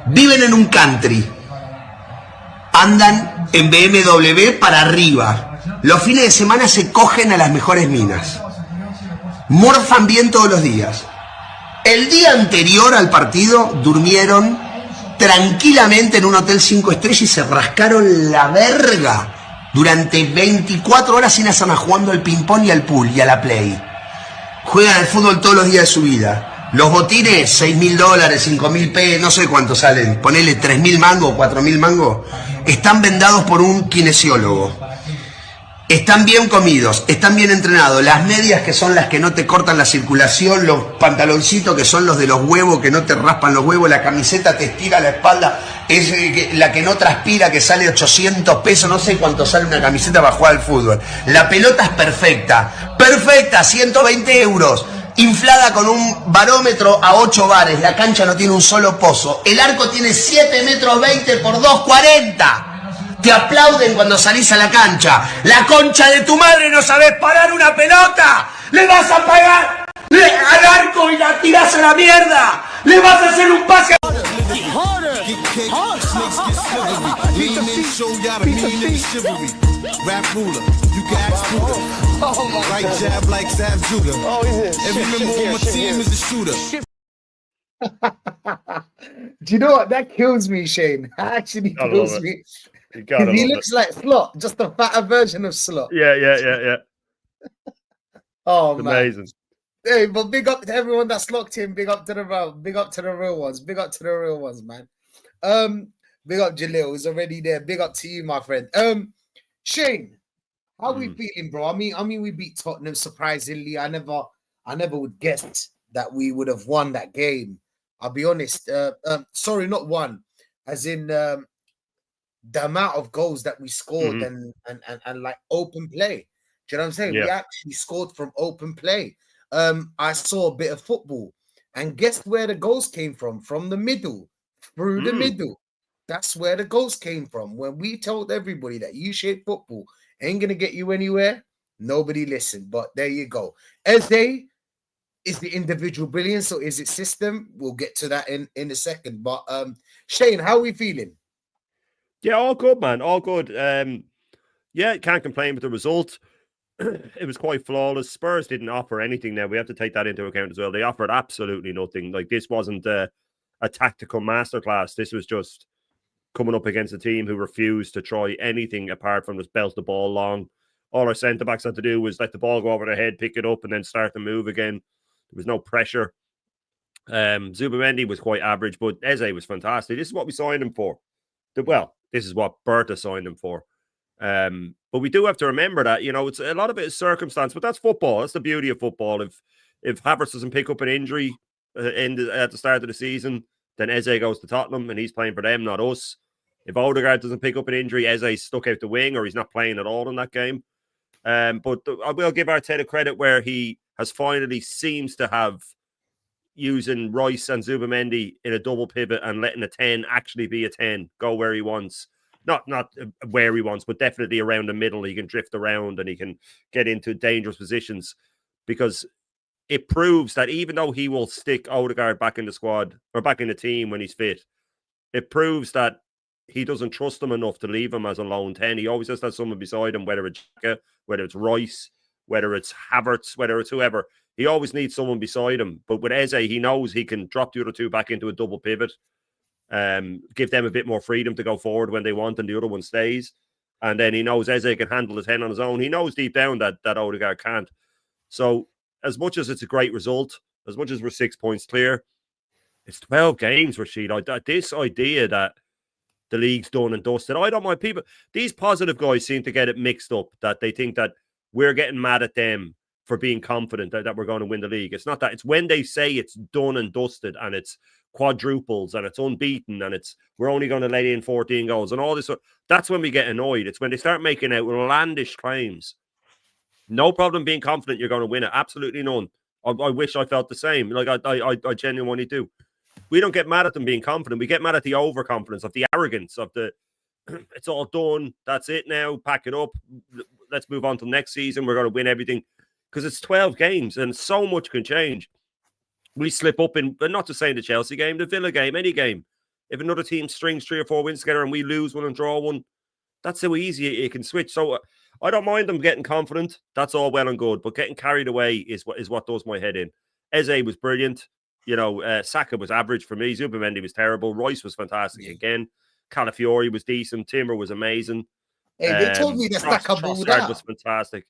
Viven en un country. Andan en BMW para arriba. Los fines de semana se cogen a las mejores minas. Morfan bien todos los días. El día anterior al partido durmieron tranquilamente en un hotel 5 estrellas y se rascaron la verga durante 24 horas sin hacer nada, jugando al ping-pong y al pool y a la play. Juegan al fútbol todos los días de su vida. Los botines, $6.000, $5.000, no sé cuánto salen, ponele 3.000 mangos, 4.000 mangos, están vendados por un kinesiólogo. Están bien comidos, están bien entrenados. Las medias, que son las que no te cortan la circulación, los pantaloncitos, que son los de los huevos, que no te raspan los huevos, la camiseta te estira la espalda, es la que no transpira, que sale 800 pesos, no sé cuánto sale una camiseta para jugar al fútbol. La pelota es perfecta, perfecta, 120 euros. Inflada con un barómetro a 8 bares, la cancha no tiene un solo pozo, el arco tiene 7,20 metros por 2,40. Te aplauden cuando salís a la cancha. La concha de tu madre, no sabés parar una pelota. Le vas a pagar al arco y la tirás a la mierda. Le vas a hacer un pase. Rap ruler, you can ask Buddha. Right jab like Zab Judah. Every member on my team is a shooter. Do you know what? That kills me, Shane. That actually kills me. He looks like Slot, just a fatter version of Slot. Yeah. Oh, it's man. Amazing. Hey, but big up to everyone that's locked in. Big up to the real ones. Big up to the real ones, man. Big up Jalil, who's already there. Big up to you, my friend. Shane, how we feeling, bro? I mean, we beat Tottenham surprisingly. I never would guess that we would have won that game. I'll be honest. Sorry, not won. As in the amount of goals that we scored and like open play. Do you know what I'm saying? Yeah. We actually scored from open play. I saw a bit of football, and guess where the goals came from? From the middle, through the middle. That's where the goals came from. When we told everybody that U-shaped football ain't gonna get you anywhere, nobody listened. But there you go. Eze is the individual brilliance, or is it system? We'll get to that in a second. But Shane, how are we feeling? Yeah, all good, man. All good. Yeah, can't complain with the result. It was quite flawless. Spurs didn't offer anything now. We have to take that into account as well. They offered absolutely nothing. Like, this wasn't a tactical masterclass. This was just coming up against a team who refused to try anything apart from just belt the ball long. All our centre-backs had to do was let the ball go over their head, pick it up, and then start the move again. There was no pressure. Zubimendi was quite average, but Eze was fantastic. This is what we signed him for. Well, this is what Berta signed him for. But we do have to remember that, you know, it's a lot of it is circumstance, but that's football. That's the beauty of football. If Havertz doesn't pick up an injury at the start of the season, then Eze goes to Tottenham and he's playing for them, not us. If Odegaard doesn't pick up an injury, Eze's stuck out the wing or he's not playing at all in that game. But I will give Arteta credit where he has finally seems to have using Rice and Zubimendi in a double pivot and letting a 10 actually be a 10, go where he wants. Not where he wants, but definitely around the middle. He can drift around and he can get into dangerous positions, because it proves that even though he will stick Odegaard back in the squad or back in the team when he's fit, it proves that he doesn't trust him enough to leave him as a lone 10. He always has to have someone beside him, whether it's Xhaka, whether it's Rice, whether it's Havertz, whether it's whoever. He always needs someone beside him. But with Eze, he knows he can drop the other two back into a double pivot, give them a bit more freedom to go forward when they want, and the other one stays. And then he knows Eze can handle the 10 on his own. He knows deep down that Odegaard can't. So as much as it's a great result, as much as we're 6 points clear, it's 12 games, Rashid. This idea that the league's done and dusted, I don't mind people. These positive guys seem to get it mixed up, that they think that we're getting mad at them for being confident that we're going to win the league. It's not that. It's when they say it's done and dusted and it's quadruples and it's unbeaten and it's we're only going to let in 14 goals and all this. That's when we get annoyed. It's when they start making outlandish claims. No problem being confident you're going to win it. Absolutely none. I wish I felt the same. Like I genuinely do. We don't get mad at them being confident. We get mad at the overconfidence, of the arrogance, of the it's all done. That's it now. Pack it up. Let's move on to next season. We're going to win everything. Because it's 12 games and so much can change. we slip up in, but not to say in the Chelsea game, the Villa game, any game. If another team strings 3 or 4 wins together and we lose one and draw one, that's how easy it can switch. So I don't mind them getting confident. That's all well and good, but getting carried away is what does my head in. Eze was brilliant. You know, Saka was average for me. Zubimendi was terrible. Royce was fantastic again. Calafiori was decent. Timber was amazing. Hey, they told me that Saka balled Trossard out. was fantastic.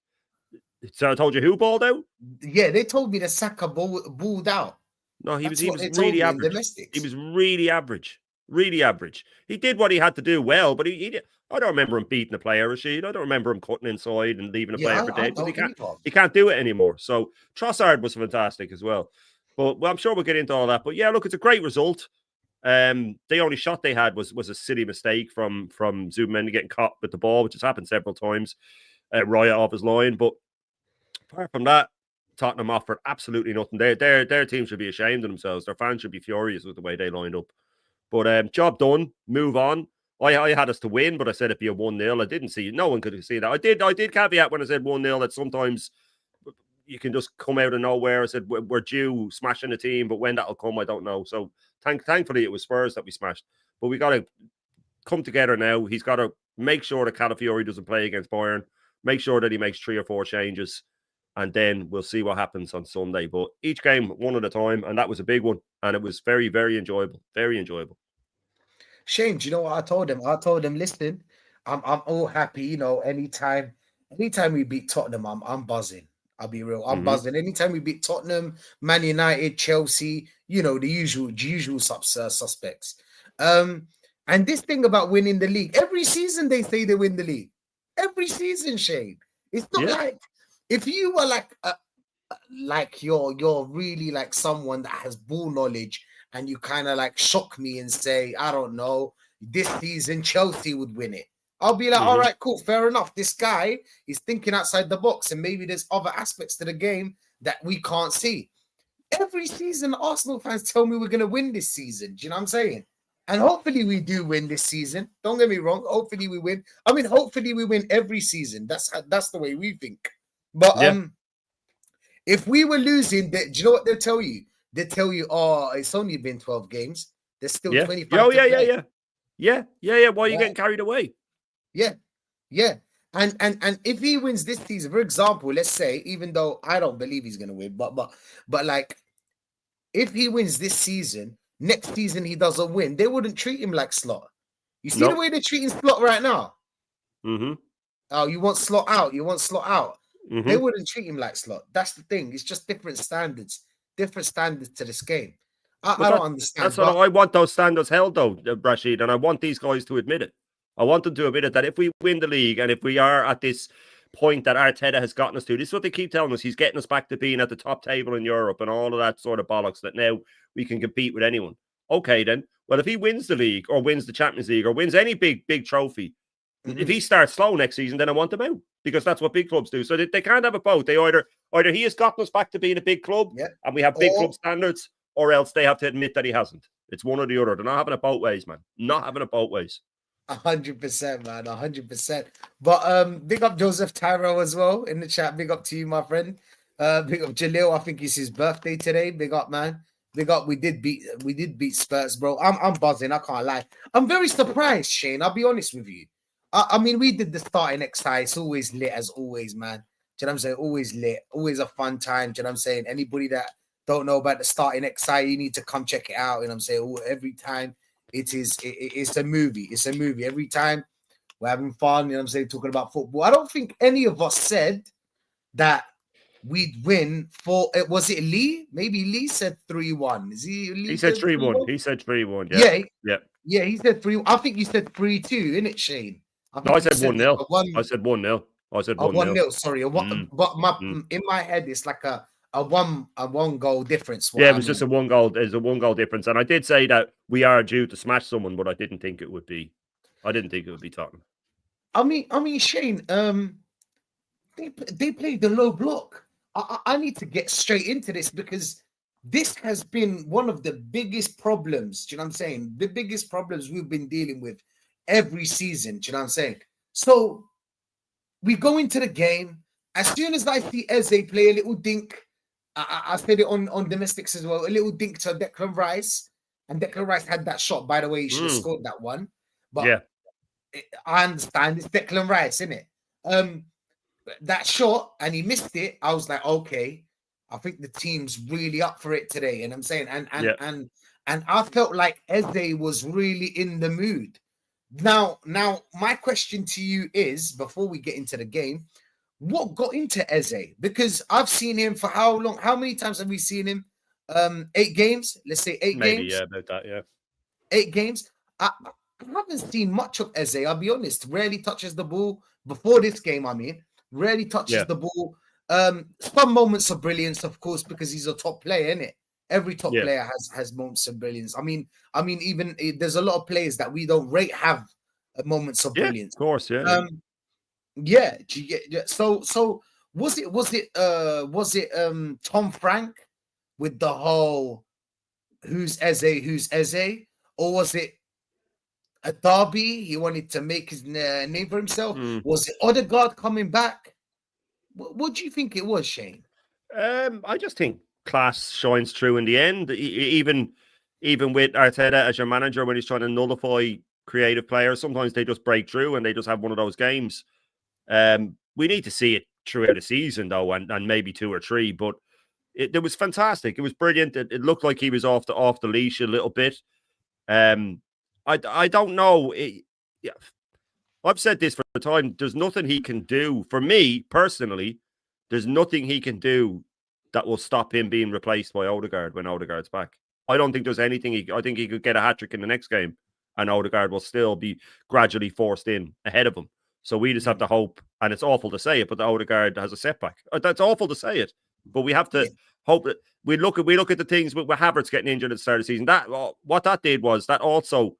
So I told you who balled out? Yeah, they told me that Saka balled out. No, he That's was what they told really me in average. domestics. He was really average. Really average. He did what he had to do well, but he I don't remember him beating a player, Rashid. I don't remember him cutting inside and leaving a player for dead. He can't do it anymore. So Trossard was fantastic as well. But I'm sure we'll get into all that. But yeah, look, it's a great result. The only shot they had was a silly mistake from Zubimendi getting caught with the ball, which has happened several times. Raya off his line. But apart from that, Tottenham offered absolutely nothing. Their team should be ashamed of themselves. Their fans should be furious with the way they lined up. But job done. Move on. I had us to win, but I said it'd be a 1-0. I didn't see. No one could see that. I did caveat when I said 1-0 that sometimes you can just come out of nowhere. I said we're due smashing the team, but when that'll come, I don't know. So thankfully it was Spurs that we smashed. But we got to come together now. He's got to make sure that Calafiori doesn't play against Bayern. Make sure that he makes 3 or 4 changes. And then we'll see what happens on Sunday. But each game, one at a time. And that was a big one. And it was very, very enjoyable. Very enjoyable. Shane, do you know what I told him? I told him, listen, I'm all happy. You know, anytime we beat Tottenham, I'm buzzing. I'll be real. I'm buzzing. Anytime we beat Tottenham, Man United, Chelsea, you know, the usual suspects. And this thing about winning the league, every season they say they win the league. Every season, Shane. It's not like if you were like you're really like someone that has ball knowledge and you kind of like shock me and say, I don't know, this season Chelsea would win it. I'll be like, all right, cool, fair enough. This guy is thinking outside the box and maybe there's other aspects to the game that we can't see. Every season, Arsenal fans tell me we're going to win this season. Do you know what I'm saying? And hopefully we do win this season. Don't get me wrong. Hopefully we win. I mean, hopefully we win every season. That's the way we think. But if we were losing, do you know what they'll tell you? They tell you, oh, it's only been 12 games. There's still 25. Oh, yeah. Why are you getting carried away? Yeah. And if he wins this season, for example, let's say, even though I don't believe he's gonna win, but like if he wins this season, next season he doesn't win, they wouldn't treat him like Slot. You see the way they're treating Slot right now? Oh, you want Slot out, They wouldn't treat him like Slot. That's the thing. It's just different standards to this game. I don't understand. That's what I want those standards held, though, Rashid, and I want these guys to admit it. I want them to admit it that if we win the league and if we are at this point that Arteta has gotten us to, this is what they keep telling us. He's getting us back to being at the top table in Europe and all of that sort of bollocks that now we can compete with anyone. Okay, then. Well, if he wins the league or wins the Champions League or wins any big trophy, if he starts slow next season, then I want him out because that's what big clubs do. So they can't have a both. They either he has gotten us back to being a big club and we have big club standards, or else they have to admit that he hasn't. It's one or the other. They're not having it both ways, man. Not having it both ways. 100%, man. 100%. But big up Joseph Tyro as well in the chat. Big up to you, my friend. Big up Jalil. I think it's his birthday today. Big up, man. Big up. We did beat Spurs, bro. I'm buzzing. I can't lie. I'm very surprised, Shane. I'll be honest with you. I mean, we did the starting XI. It's always lit as always, man. Do you know what I'm saying? Always lit. Always a fun time. Do you know what I'm saying? Anybody that don't know about the starting XI, you need to come check it out. You know what I'm saying? Every time. It's a movie. It's a movie. Every time we're having fun, you know what I'm saying, talking about football. I don't think any of us said that we'd win for it. Was it Lee? Maybe Lee said 3-1. Is he? He said 3-1. He said 3-1. Yeah. He said 3. I think you said 3-2, innit, Shane? No, I said 1-0. I said 1-0. I said 1-0. Sorry, but in my head it's like a one goal difference. Yeah, it was just a one goal. There's a 1 goal difference, and I did say that we are due to smash someone, but I didn't think it would be. Tottenham. I mean, Shane. They played the low block. I need to get straight into this because this has been one of the biggest problems. Do you know what I'm saying? The biggest problems we've been dealing with every season. Do you know what I'm saying? So we go into the game. As soon as I see Eze play a little dink, I said it on domestics as well. A little dink to Declan Rice, and Declan Rice had that shot. By the way, he should have scored that one. But Yeah. I understand it's Declan Rice, isn't it? That shot, and he missed it. I was like, okay, I think the team's really up for it today. And I'm saying, and I felt like Eze was really in the mood. Now, my question to you is, before we get into the game, what got into Eze? Because I've seen him for how long? How many times have we seen him? 8 games. Let's say 8 Maybe, games. yeah, about that, yeah. 8 games. I haven't seen much of Eze. I'll be honest. Rarely touches the ball before this game. I mean, rarely touches the ball. Some moments of brilliance, of course, because he's a top player, isn't it? Every top player has moments of brilliance. I mean, even there's a lot of players that we don't rate have moments of brilliance. Of course, yeah. Yeah. So was it Tom Frank with the whole who's Eze, or was it a Derby? He wanted to make his name for himself. Was it Odegaard coming back? What do you think it was, Shane? I just think class shines through in the end. Even with Arteta as your manager, when he's trying to nullify creative players, sometimes they just break through and they just have one of those games. We need to see it throughout the season, though, and maybe 2 or 3. But it was fantastic. It was brilliant. It looked like he was off the leash a little bit. I don't know. I've said this for a time. There's nothing he can do. For me, personally, there's nothing he can do that will stop him being replaced by Odegaard when Odegaard's back. I don't think there's anything. I think he could get a hat-trick in the next game, and Odegaard will still be gradually forced in ahead of him. So we just have to hope, and it's awful to say it, but the Odegaard has a setback. That's awful to say it, but we have to hope that we look at the things with Havertz getting injured at the start of the season. What that did was that also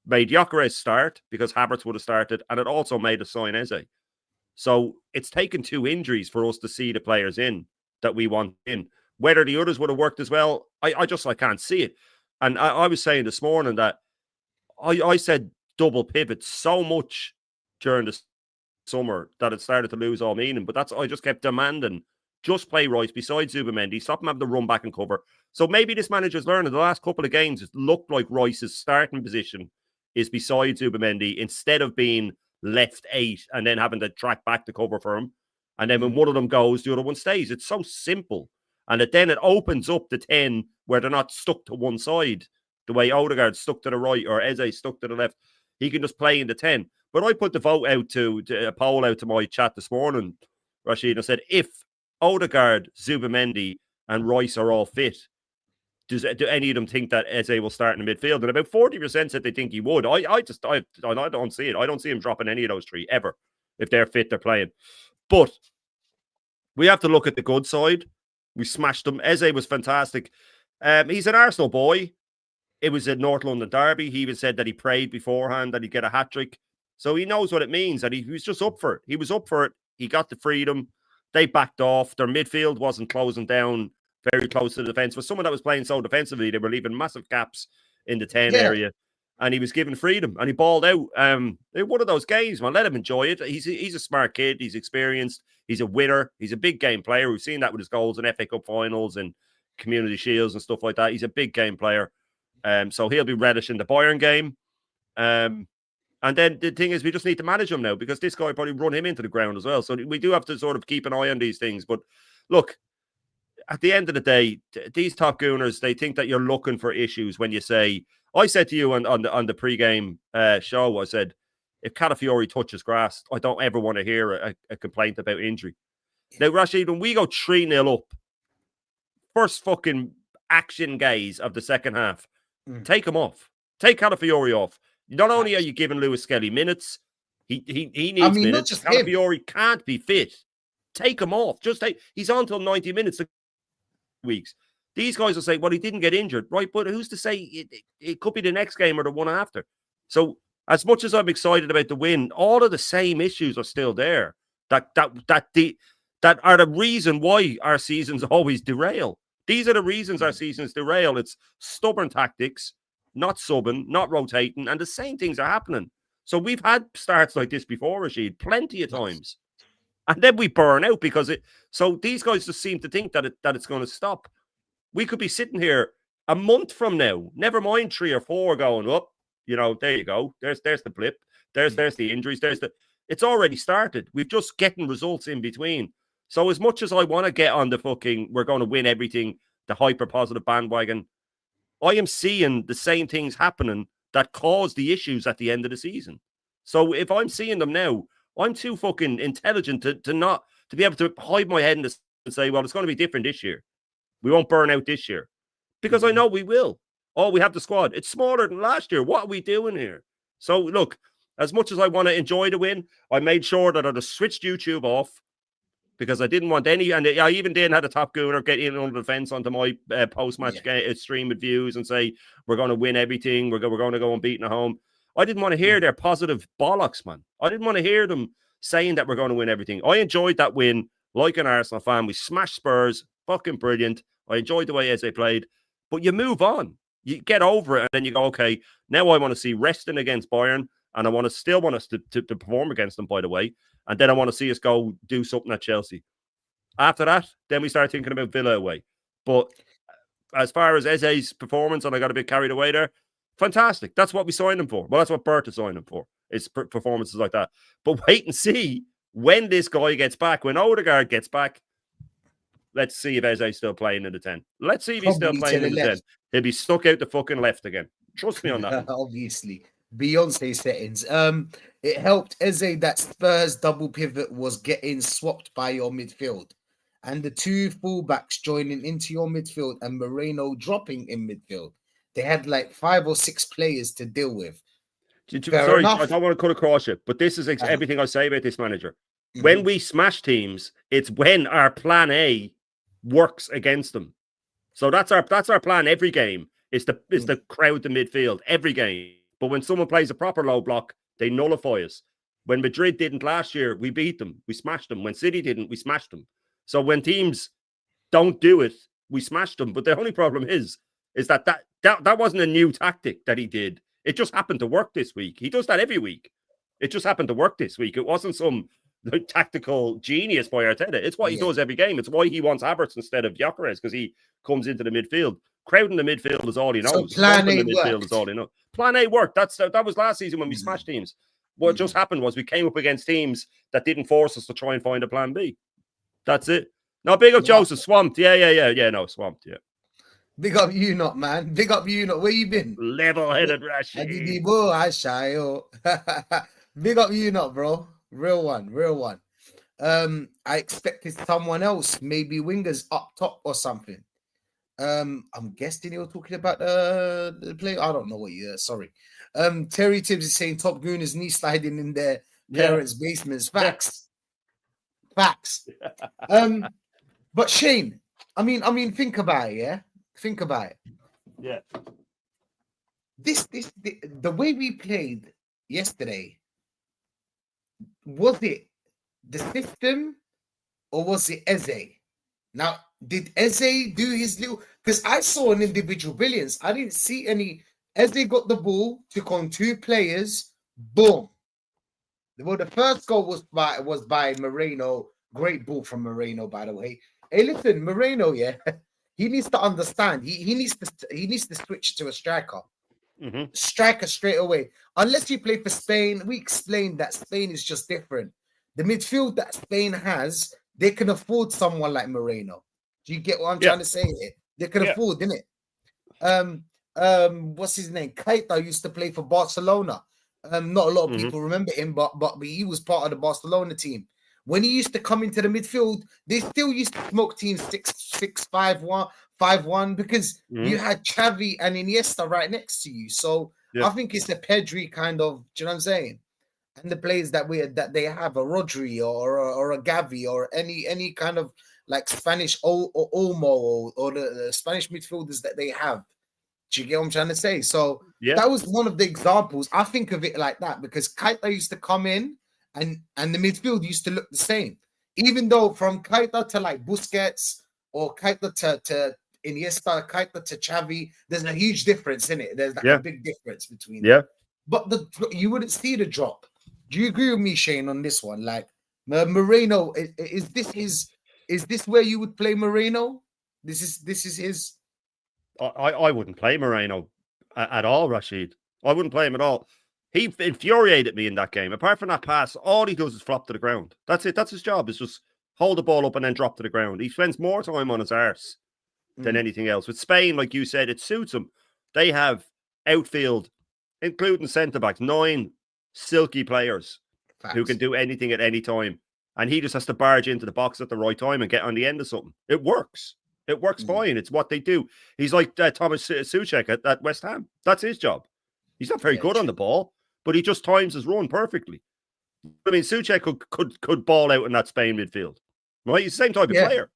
made Gyökeres start because Havertz would have started, and it also made us sign Eze. So it's taken 2 injuries for us to see the players in that we want in. Whether the others would have worked as well, I can't see it. And I was saying this morning that I said double pivot so much during the summer that it started to lose all meaning. But I just kept demanding, just play Rice beside Zubimendi, stop him having to run back and cover. So maybe this manager's learning the last couple of games, it looked like Rice's starting position is beside Zubimendi instead of being left 8 and then having to track back to cover for him. And then when one of them goes, the other one stays. It's so simple. And then it opens up the 10 where they're not stuck to one side, the way Odegaard stuck to the right or Eze stuck to the left. He can just play in the 10. But I put the vote out to a poll out to my chat this morning, Rashid, and I said, if Odegaard, Zubimendi and Rice are all fit, do any of them think that Eze will start in the midfield? And about 40% said they think he would. I don't see it. I don't see him dropping any of those 3 ever. If they're fit, they're playing. But we have to look at the good side. We smashed them. Eze was fantastic. He's an Arsenal boy. It was a North London derby. He even said that he prayed beforehand that he'd get a hat-trick. So he knows what it means, and he was just up for it. He was up for it. He got the freedom. They backed off. Their midfield wasn't closing down very close to the defence. For someone that was playing so defensively, they were leaving massive gaps in the 10 area, and he was given freedom, and he balled out. One of those games, man. Let him enjoy it. He's a smart kid. He's experienced. He's a winner. He's a big game player. We've seen that with his goals in FA Cup finals and Community Shields and stuff like that. He's a big game player. So he'll be relishing the Bayern game. And then the thing is, we just need to manage him now because this guy probably run him into the ground as well. So we do have to sort of keep an eye on these things. But look, at the end of the day, these top gooners, they think that you're looking for issues when you say, I said to you on the pre-game show, I said, if Calafiori touches grass, I don't ever want to hear a complaint about injury. Now, Rashid, when we go 3-0 up, first fucking action gaze of the second half, take him off. Take Calafiori off. Not only are you giving Lewis Skelly minutes, he needs minutes. Calafiori can't be fit. Take him off. He's on till 90 minutes weeks. These guys will say, well, he didn't get injured, right? But who's to say it could be the next game or the one after? So as much as I'm excited about the win, all of the same issues are still there. That are the reason why our seasons always derail. These are the reasons our seasons derail. It's stubborn tactics, not subbing, not rotating, and the same things are happening. So we've had starts like this before, Rashid, plenty of times. And then we burn out because it. So these guys just seem to think that it's going to stop. We could be sitting here a month from now, never mind 3 or 4, going up. There you go. There's the blip. There's the injuries. It's already started. We've just getting results in between. So as much as I want to get on the fucking, we're going to win everything, the hyper positive bandwagon, I am seeing the same things happening that caused the issues at the end of the season. So if I'm seeing them now, I'm too fucking intelligent to be able to hide my head and say, well, it's going to be different this year. We won't burn out this year. Because I know we will. Oh, we have the squad. It's smaller than last year. What are we doing here? So look, as much as I want to enjoy the win, I made sure that I just switched YouTube off because I didn't want any, and I even didn't have a top gooner get in under the fence onto my post-match stream with views and say, we're going to win everything. We're going to go unbeaten at home. I didn't want to hear their positive bollocks, man. I didn't want to hear them saying that we're going to win everything. I enjoyed that win like an Arsenal fan. We smashed Spurs. Fucking brilliant. I enjoyed the way Eze played. But you move on. You get over it, and then you go, okay, now I want to see resting against Bayern, and I still want us to perform against them, by the way. And then I want to see us go do something at Chelsea. After that, then we start thinking about Villa away. But as far as Eze's performance, and I got a bit carried away there, fantastic. That's what we signed him for. Well, that's what Berta signed him for. It's performances like that. But wait and see when this guy gets back, when Odegaard gets back. Let's see if Eze's still playing in the 10. Let's see if he's still playing in the 10. He'll be stuck out the fucking left again. Trust me on that. Obviously. Beyonce settings. It helped Eze that Spurs double pivot was getting swapped by your midfield. And the 2 fullbacks joining into your midfield and Moreno dropping in midfield. They had like 5 or 6 players to deal with. Sorry, enough. I don't want to cut across it, but this is everything I say about this manager. Mm-hmm. When we smash teams, it's when our plan A works against them. So that's our plan every game. Is the crowd the midfield every game. But when someone plays a proper low block, they nullify us. When Madrid didn't last year, we beat them. We smashed them. When City didn't, we smashed them. So when teams don't do it, we smashed them. But the only problem is that wasn't a new tactic that he did. It just happened to work this week. He does that every week. It just happened to work this week. It wasn't some tactical genius by Arteta. It's what he does every game. It's why he wants Havertz instead of Gyökeres, because he comes into the midfield. Crowding the midfield is all he knows. So plan A worked. Is all he knows. Plan A worked. That was last season when we smashed teams. What just happened was we came up against teams that didn't force us to try and find a plan B. That's it. Now, big up Joseph. Swamped. Yeah. No, swamped. Yeah. Big up you not, man. Big up you not. Where you been? Level-headed Rashid. Big up you not, bro. Real one. I expected someone else, maybe wingers up top or something. I'm guessing you were talking about the play. I don't know what you sorry. Terry Tibbs is saying Top Gooners knee sliding in their parents' basements. Facts. But Shane, I mean, think about it, yeah? Think about it. Yeah. The way we played yesterday, was it the system or was it Eze? Now, did Eze do his little? Because I saw an individual brilliance. I didn't see any. Eze got the ball, took on 2 players, boom. Well, the first goal was by Moreno. Great ball from Moreno, by the way. Hey, listen, Moreno, he needs to understand. He needs to switch to a striker. Mm-hmm. Striker straight away. Unless you play for Spain, we explained that Spain is just different. The midfield that Spain has, they can afford someone like Moreno. Do you get what I'm trying to say here? They can afford, innit? What's his name? Keita used to play for Barcelona. Not a lot of people remember him, but he was part of the Barcelona team. When he used to come into the midfield, they still used to smoke teams 6-6, 5-1, 5-1 because you had Xavi and Iniesta right next to you. So I think it's a Pedri kind of, do you know what I'm saying? And the players that they have, a Rodri or a Gavi or any kind of like Spanish Olmo or the Spanish midfielders that they have. Do you get what I'm trying to say? So that was one of the examples. I think of it like that because Keita used to come in and the midfield used to look the same. Even though from Keita to like Busquets or Keita to Iniesta, Keita to Xavi, there's a huge difference in it. There's like a big difference between them. But you wouldn't see the drop. Do you agree with me, Shane, on this one? Like Moreno, is this where you would play Moreno? This is his. I wouldn't play Moreno at all, Rashid. I wouldn't play him at all. He infuriated me in that game. Apart from that pass, all he does is flop to the ground. That's it. That's his job, is just hold the ball up and then drop to the ground. He spends more time on his arse than anything else. With Spain, like you said, it suits him. They have outfield, including centre-backs, 9 silky players who can do anything at any time. And he just has to barge into the box at the right time and get on the end of something. It works. It works fine. It's what they do. He's like Thomas Souček at West Ham. That's his job. He's not very good on the ball, but he just times his run perfectly. I mean, Souček could ball out in that Spain midfield. Right? He's the same type of player.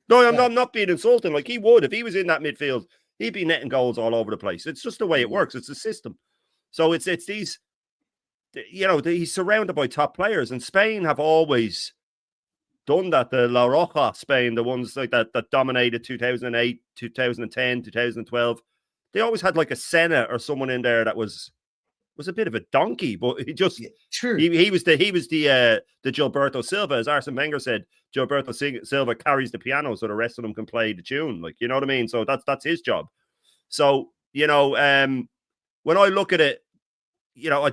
No, I'm not being insulting. Like, he would. If he was in that midfield, he'd be netting goals all over the place. It's just the way it works. It's a system. So it's these, he's surrounded by top players, and Spain have always done that. The La Roja Spain, the ones like that dominated 2008, 2010, 2012. They always had like a Senna or someone in there that was a bit of a donkey, but he just he was the Gilberto Silva, as Arsene Wenger said. Gilberto Silva carries the piano, so the rest of them can play the tune. Like, you know what I mean? So that's his job. So when I look at it, I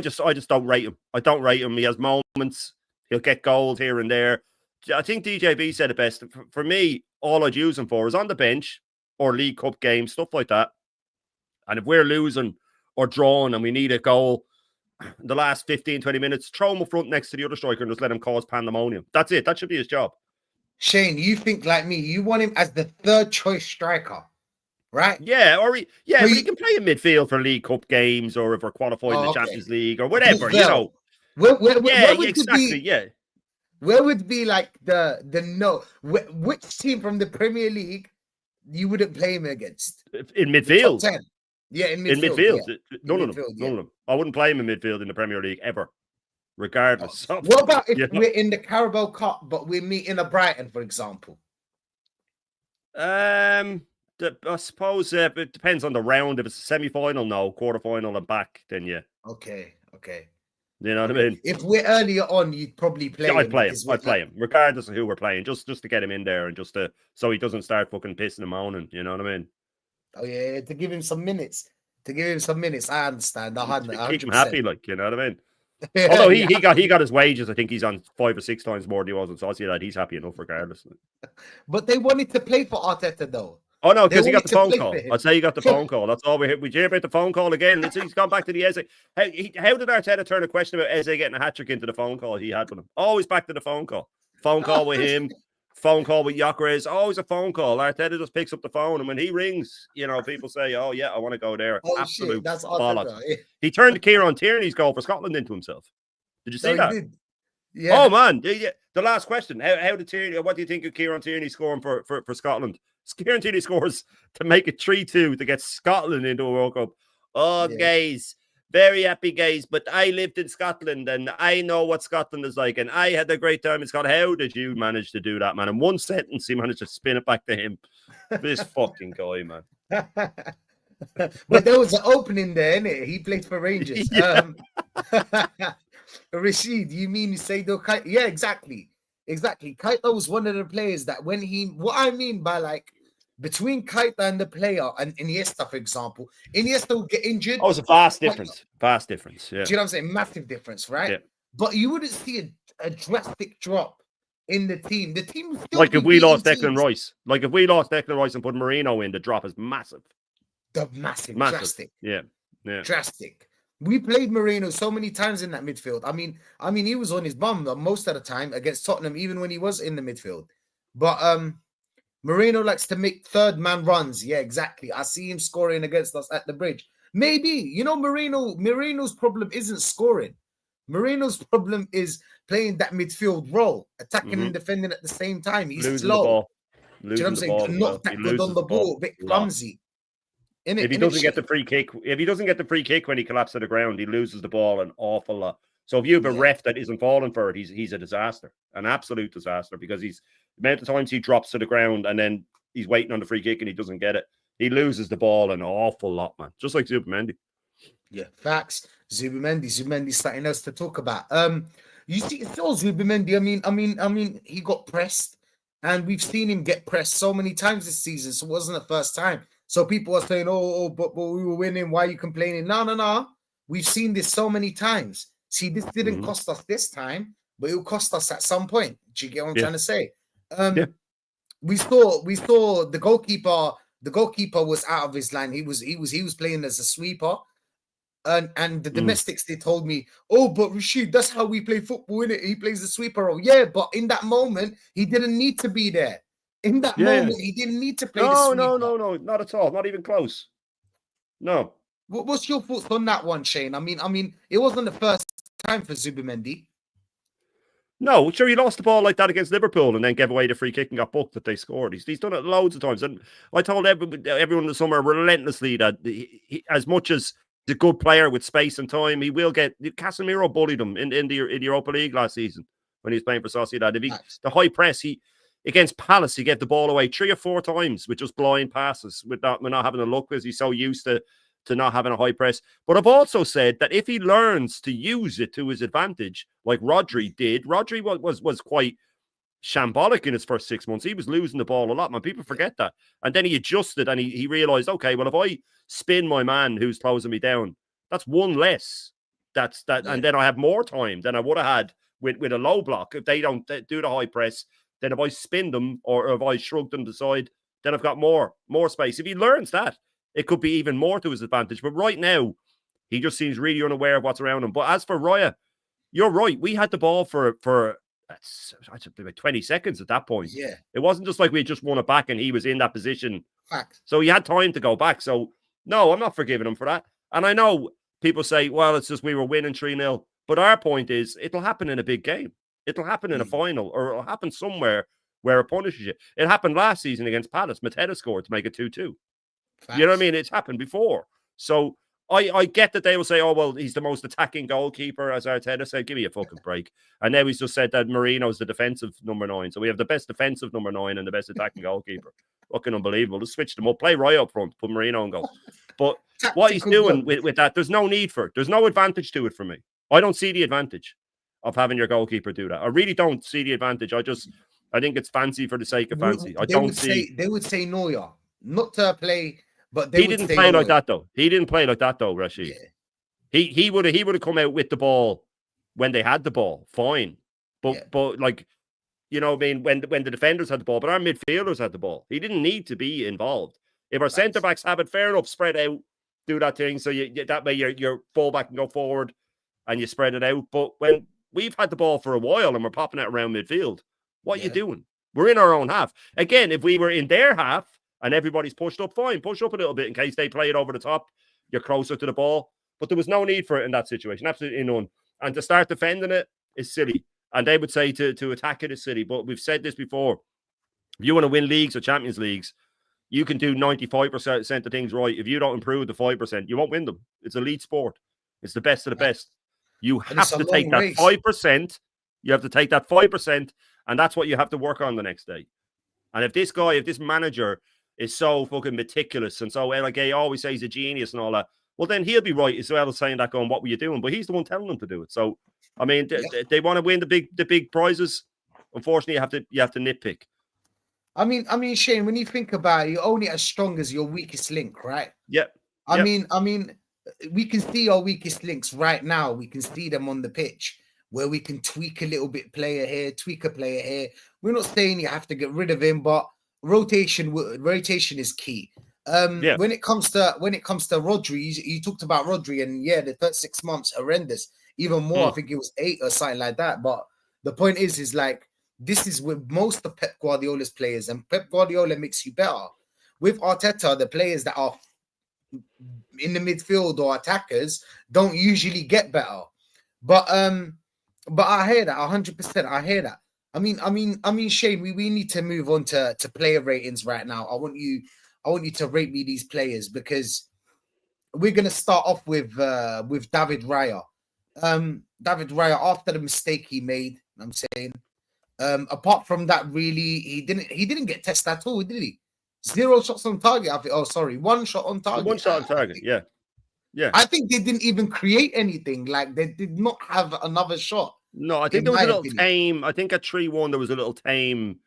just don't rate him. I don't rate him. He has moments. He'll get goals here and there. I think DJB said it best. For me, all I'd use him for is on the bench or League Cup games, stuff like that. And if we're losing or drawing and we need a goal in the last 15, 20 minutes, throw him up front next to the other striker and just let him cause pandemonium. That's it. That should be his job. Shane, you think like me. You want him as the third choice striker, right? Yeah, but he can play in midfield for League Cup games, or if we're qualifying the Champions League or whatever, exactly. Where would be like which team from the Premier League you wouldn't play him against? In midfield. Top 10. Yeah, in midfield. In midfield. Yeah. None of them. I wouldn't play him in midfield in the Premier League ever, regardless. What about if we're in the Carabao Cup, but we're meeting a Brighton, for example? I suppose it depends on the round. If it's a semi-final, no. Quarter-final and back, then yeah. Okay. You know what I mean? If we're earlier on, you'd probably play him. I'd play him, regardless of who we're playing, just to get him in there and just so he doesn't start fucking pissing and moaning. You know what I mean? Oh yeah, to give him some minutes. I understand. Keep him happy, like, you know what I mean? Although he got his wages, I think he's on 5 or 6 times more than he was on Sociedad. He's happy enough regardless. But they wanted to play for Arteta though. Oh no, because he got the phone call. I'd say he got the phone call. That's all we hear. We hear about the phone call again. He's gone back to the Eze. How did Arteta turn a question about Eze getting a hat trick into the phone call he had with him? Always back to the phone call. Phone call with him. Phone call with Gyökeres. Always a phone call. Arteta just picks up the phone, and when he rings, people say, "Oh yeah, I want to go there." Oh, absolute shit, that's bollocks. Yeah. He turned Kieran Tierney's goal for Scotland into himself. Did you see that? Did. Yeah. Oh man, the last question. How did Tierney? What do you think of Kieran Tierney scoring for Scotland? Kieran Tierney scores to make it 3-2 to get Scotland into a World Cup. Oh, guys, very happy, guys. But I lived in Scotland and I know what Scotland is like. And I had a great time in Scotland. How did you manage to do that, man? In one sentence, he managed to spin it back to him. This fucking guy, man. But there was an opening there, innit? He played for Rangers. Rashid, you mean Seydou Keita? Yeah, exactly. Keita was one of the players that what I mean by like between Keita and the player and Iniesta, for example, Iniesta would get injured. Oh, it's a vast difference. Vast difference. Yeah. Do you know what I'm saying? Massive difference, right? Yeah. But you wouldn't see a drastic drop in the team. The team would still like if we lost Declan teams. Rice. Like if we lost Declan Rice and put Marino in, the drop is massive. Massive. Drastic. Yeah. Drastic. We played Marino so many times in that midfield. I mean, he was on his bum most of the time against Tottenham, even when he was in the midfield. But Marino likes to make third man runs. Yeah, exactly. I see him scoring against us at the Bridge. Maybe, Marino's problem isn't scoring. Marino's problem is playing that midfield role, attacking and defending at the same time. He's losing slow. The ball. Do you know what I'm saying? Not that good on the ball, a bit clumsy. If he doesn't get the free kick when he collapses to the ground, he loses the ball an awful lot. So if you have a ref that isn't falling for it, he's a disaster, an absolute disaster, because the amount of times he drops to the ground and then he's waiting on the free kick and he doesn't get it. He loses the ball an awful lot, man. Just like Zubimendi. Yeah, facts. Zubimendi, something else to talk about. You see, it shows Zubimendi. I mean, he got pressed, and we've seen him get pressed so many times this season. So it wasn't the first time. So people are saying, but we were winning. Why are you complaining? No. We've seen this so many times. See, this didn't cost us this time, but it will cost us at some point. Do you get what I'm trying to say? We saw the goalkeeper. The goalkeeper was out of his line. He was playing as a sweeper. And the domestics, they told me, but Rashid, that's how we play football, innit? He plays the sweeper role. Yeah, but in that moment, he didn't need to be there. In that moment, he didn't need to play the sweeper. No, not at all. Not even close. No. What's your thoughts on that one, Shane? I mean, it wasn't the first time for Zubimendi. No, sure, he lost the ball like that against Liverpool and then gave away the free kick and got booked that they scored. He's done it loads of times. And I told everyone in the summer relentlessly that he, as much as he's a good player with space and time, he will get... Casemiro bullied him in the Europa League last season when he was playing for Sociedad. The high press, against Palace, he gave the ball away 3 or 4 times with just blind passes, with not having a look because he's so used to not having a high press. But I've also said that if he learns to use it to his advantage, like Rodri did, Rodri was quite shambolic in his first 6 months. He was losing the ball a lot, man. People forget that. And then he adjusted and he realized, okay, well, if I spin my man who's closing me down, that's one less. That's that, and then I have more time than I would have had with a low block. If they don't do the high press, then if I spin them or if I shrug them to the side, then I've got more space. If he learns that, it could be even more to his advantage. But right now, he just seems really unaware of what's around him. But as for Raya, you're right. We had the ball for about 20 seconds at that point. Yeah. It wasn't just like we just won it back and he was in that position. Fact. So he had time to go back. So, no, I'm not forgiving him for that. And I know people say, well, it's just we were winning 3-0. But our point is, it'll happen in a big game. It'll happen in a final, or it'll happen somewhere where it punishes you. It happened last season against Palace. Mateta scored to make it 2-2. Facts. You know what I mean? It's happened before. So I get that they will say, oh, well, he's the most attacking goalkeeper, as Arteta said. Give me a fucking break. And now he's just said that Marino's the defensive number 9. So we have the best defensive number 9 and the best attacking goalkeeper. Fucking unbelievable. Just switch them up. Play Raya up front. Put Marino on goal. But what he's doing with that, there's no need for it. There's no advantage to it for me. I don't see the advantage of having your goalkeeper do that. I really don't see the advantage. I think it's fancy for the sake of fancy. They would say Neuer, not to play... But he didn't play like that though. He didn't play like that though, Rashid. Yeah. He would have come out with the ball when they had the ball, fine. But like, you know, I mean, when the defenders had the ball, but our midfielders had the ball. He didn't need to be involved. If our centre backs have it, fair enough, spread out, do that thing. So that way your fullback can go forward and you spread it out. But when we've had the ball for a while and we're popping it around midfield, what are you doing? We're in our own half. Again, if we were in their half, and everybody's pushed up, fine. Push up a little bit in case they play it over the top. You're closer to the ball. But there was no need for it in that situation. Absolutely none. And to start defending it is silly. And they would say to attack it is silly. But we've said this before. If you want to win leagues or Champions Leagues, you can do 95% of things right. If you don't improve the 5%, you won't win them. It's elite sport. It's the best of the best. You have to take that 5%. You have to take that 5%. And that's what you have to work on the next day. And if this manager is so fucking meticulous and so like he always says he's a genius and all that, well then he'll be right as well as saying that, going, what were you doing? But he's the one telling them to do it. So I mean, they want to win the big prizes. Unfortunately, you have to nitpick. I mean, Shane, when you think about it, you're only as strong as your weakest link, right? Yeah. I mean, we can see our weakest links right now. We can see them on the pitch where we can tweak a little bit player here, tweak a player here. We're not saying you have to get rid of him, but rotation is key. When it comes to Rodri, you talked about Rodri, and the first 6 months horrendous. Even more, I think it was 8 or something like that. But the point is like, this is with most of Pep Guardiola's players, and Pep Guardiola makes you better. With Arteta, the players that are in the midfield or attackers don't usually get better. But I hear that 100%. I hear that. I mean, Shane, we need to move on to player ratings right now. I want you to rate me these players, because we're gonna start off with David Raya. David Raya, after the mistake he made, I'm saying, apart from that, really, he didn't get tested at all, did he? 0 shots on target. 1 shot on target. 1 shot on target. Yeah. I think they didn't even create anything. Like, they did not have another shot. No, I think in there was my a little opinion. tame. I think at 3-1 there was a little tame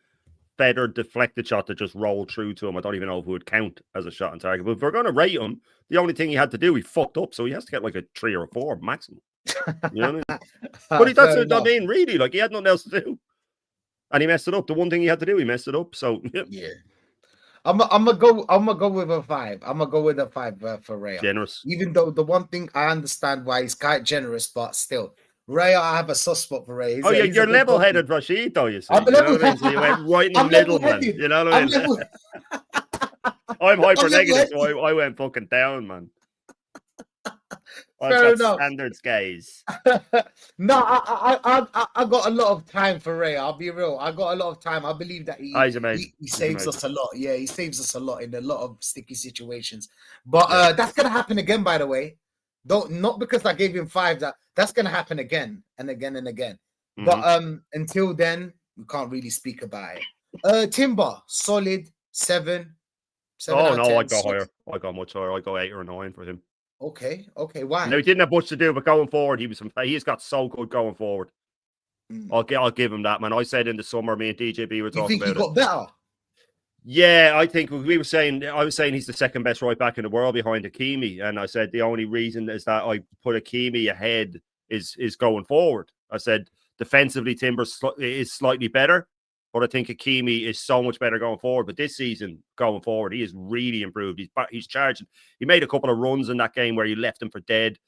feathered deflected shot that just rolled through to him. I don't even know if it would count as a shot on target. But if we're going to rate him, the only thing he had to do, he fucked up. So he has to get like a 3 or a 4 maximum. You know what I mean? But that's Fair what I enough. mean, really. Like, he had nothing else to do. And he messed it up. The one thing he had to do, he messed it up. So, Yeah. I'm gonna go with a 5. I'm gonna go with a 5 for Raya. generous. Even though the one thing I understand why he's quite generous, but still, Raya, I have a soft spot for Raya. Oh, He's a you're good level-headed, Rashid, though, you see. I'm You know what I mean? So you went right in the I'm middle, man. level-headed. You know what I I'm mean? level- I'm hyper negative, level-headed. so I went fucking down, man. I've Fair got enough. standards, guys. No, I got a lot of time for Ray. I'll be real. I got a lot of time. I believe that He's amazing. he He's saves amazing. us a lot. Yeah, he saves us a lot in a lot of sticky situations. But that's gonna happen again, by the way. Not because I gave him 5. That's gonna happen again and again and again. Mhm. But until then, we can't really speak about it. Timber, solid 7. 7 Oh out of no, 10, I go solid. higher. I go much higher. I go 8 or 9 for him. Okay, why? Now he didn't have much to do, but going forward, he's got so good going forward. Mm. I'll give him that, man. I said in the summer, me and DJB were You talking think he about it. got better? Yeah, I think I was saying he's the second best right back in the world behind Hakimi, and I said the only reason is that I put Hakimi ahead is going forward. I said defensively, Timber is slightly better, but I think Hakimi is so much better going forward. But this season, going forward, he has really improved. He's charging. He made a couple of runs in that game where you left him for dead.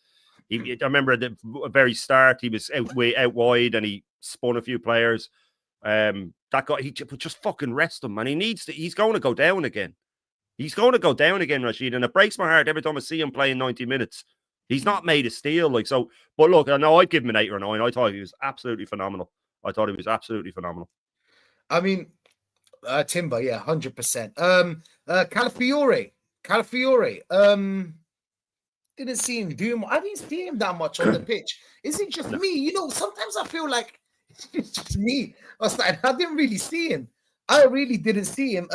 I remember at the very start, he was out wide and he spun a few players. That guy, he just fucking rest him, man. He's going to go down again. He's going to go down again, Rashid. And it breaks my heart every time I see him playing 90 minutes. He's not made of steel. Like, so, but look, I know I'd give him an 8 or 9. I thought he was absolutely phenomenal. I mean, Timber, yeah, 100%. Calafiore, didn't see him do. I didn't see him that much on the pitch. Is it just me? You know, sometimes I feel like it's just me. I didn't really see him. I really didn't see him.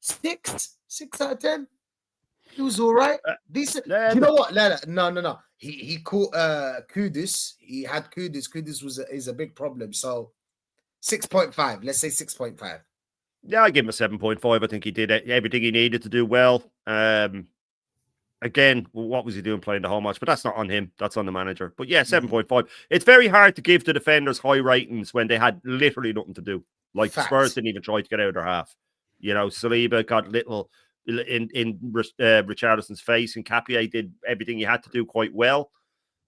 6 out of 10. He was all right. Decent. You know what? No. He caught Kudus. He had Kudus. Kudus is a big problem. So 6.5. Let's say 6.5. Yeah, I give him a 7.5. I think he did everything he needed to do well. Again, what was he doing playing the whole match? But that's not on him. That's on the manager. But yeah, 7.5. It's very hard to give the defenders high ratings when they had literally nothing to do. Like Facts. Spurs didn't even try to get out of their half. You know, Saliba got little in Richarlison's face, and Capia did everything he had to do quite well.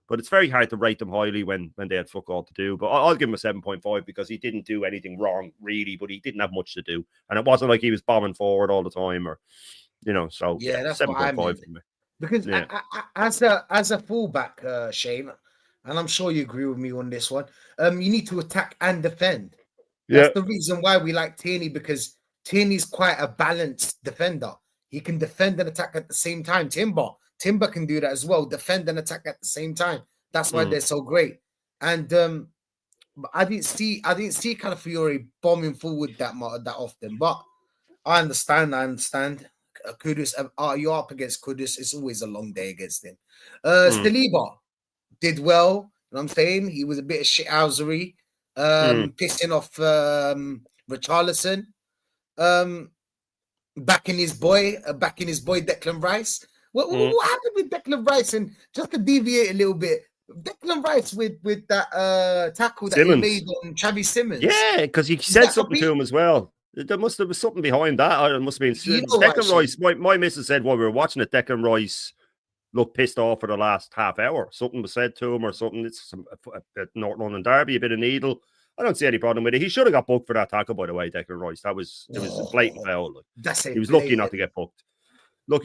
But it's very hard to rate them highly when they had fuck all to do. But I'll give him a 7.5 because he didn't do anything wrong, really, but he didn't have much to do. And it wasn't like he was bombing forward all the time or, you know, so yeah, that's 7.5 for me. Because as a fullback, Shane, and I'm sure you agree with me on this one, you need to attack and defend. That's the reason why we like Tierney, because Tierney's quite a balanced defender. He can defend and attack at the same time. Timber can do that as well, defend and attack at the same time. That's why they're so great. And I didn't see Calafiore bombing forward that often, but I understand. Kudus, you're up against Kudus. It's always a long day against him. Saliba did well. You know what I'm saying? He was a bit of shithousery, pissing off Richarlison, backing his boy Declan Rice. What happened with Declan Rice? And just to deviate a little bit, Declan Rice with that tackle that Simmons. he made on Xavi Simmons. Yeah, because he said something to him as well. There was something behind that. It must have been Declan Rice. My missus said while we were watching it, Declan Rice looked pissed off for the last half hour. Something was said to him or something. It's a North London derby, a bit of needle. I don't see any problem with it. He should have got booked for that tackle, by the way, Declan Rice. It was a blatant foul. He was lucky not to get booked. But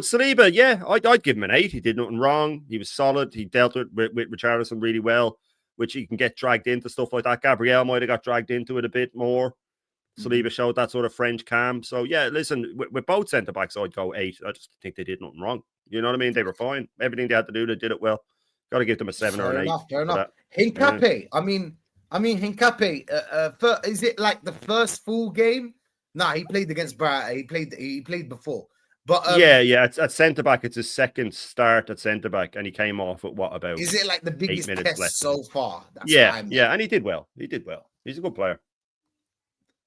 Saliba, yeah, I'd give him an 8. He did nothing wrong. He was solid. He dealt with Richarlison really well, which he can get dragged into stuff like that. Gabriel might have got dragged into it a bit more. Saliba showed that sort of French calm. So, yeah, listen, with both centre-backs, I'd go 8. I just think they did nothing wrong. You know what I mean? They were fine. Everything they had to do, they did it well. Got to give them a 7 or an 8. Fair enough. Hincapié, I mean, Hincapié, is it like the first full game? Nah, he played against Brighton. He played before. But yeah. At centre back, it's his second start at centre back, and he came off at what about is it like the 8 biggest minutes test left? so far? That's what Yeah, I mean. yeah, and he did well. He did well. He's a good player.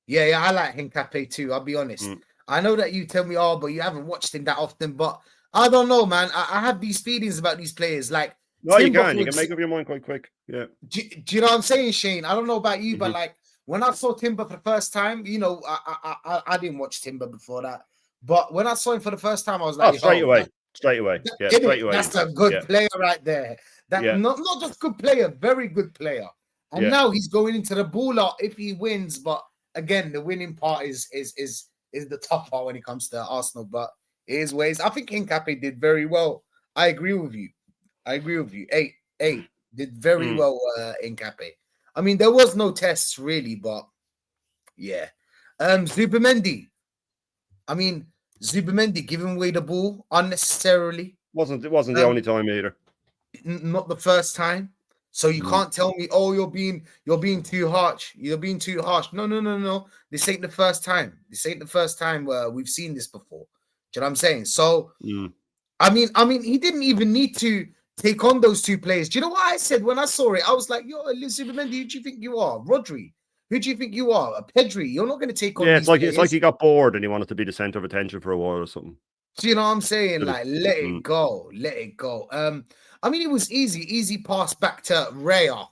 Yeah, I like Hincapié too. I'll be honest. Mm. I know that you tell me, oh, but you haven't watched him that often. But I don't know, man. I have these feelings about these players. Like, No, you Timber, can. You for can make up your mind quite quick. Yeah. do you know what I'm saying, Shane? I don't know about you, but Mhm. like when I saw Timber for the first time, you know, I didn't watch Timber before that. But when I saw him for the first time, I was like, Straight yo, away. Straight away. Yeah, innit? straight away. That's a good Yeah. player right there. That Yeah. not just good player, very good player. And Yeah. now he's going into the baller if he wins. But again, the winning part is the tough part when it comes to Arsenal. But it is ways. I think Hincapié did very well. I agree with you. Eight did very well. Hincapié. I mean, there was no tests really, but yeah. Zubimendi. I mean, Zubimendi giving away the ball unnecessarily. Wasn't the only time either. Not the first time. So you can't tell me, oh, you're being too harsh. You're being too harsh. No. This ain't the first time. We've seen this before. Do you know what I'm saying? So I mean, he didn't even need to take on those two players. Do you know what I said when I saw it? I was like, yo, Zubimendi, who do you think you are? Rodri, who do you think you are? Pedri, you're not going to take on. Yeah, it's like he got bored and he wanted to be the center of attention for a while or something. Do you know what I'm saying? Like, let it go. I mean, it was easy pass back to Raya.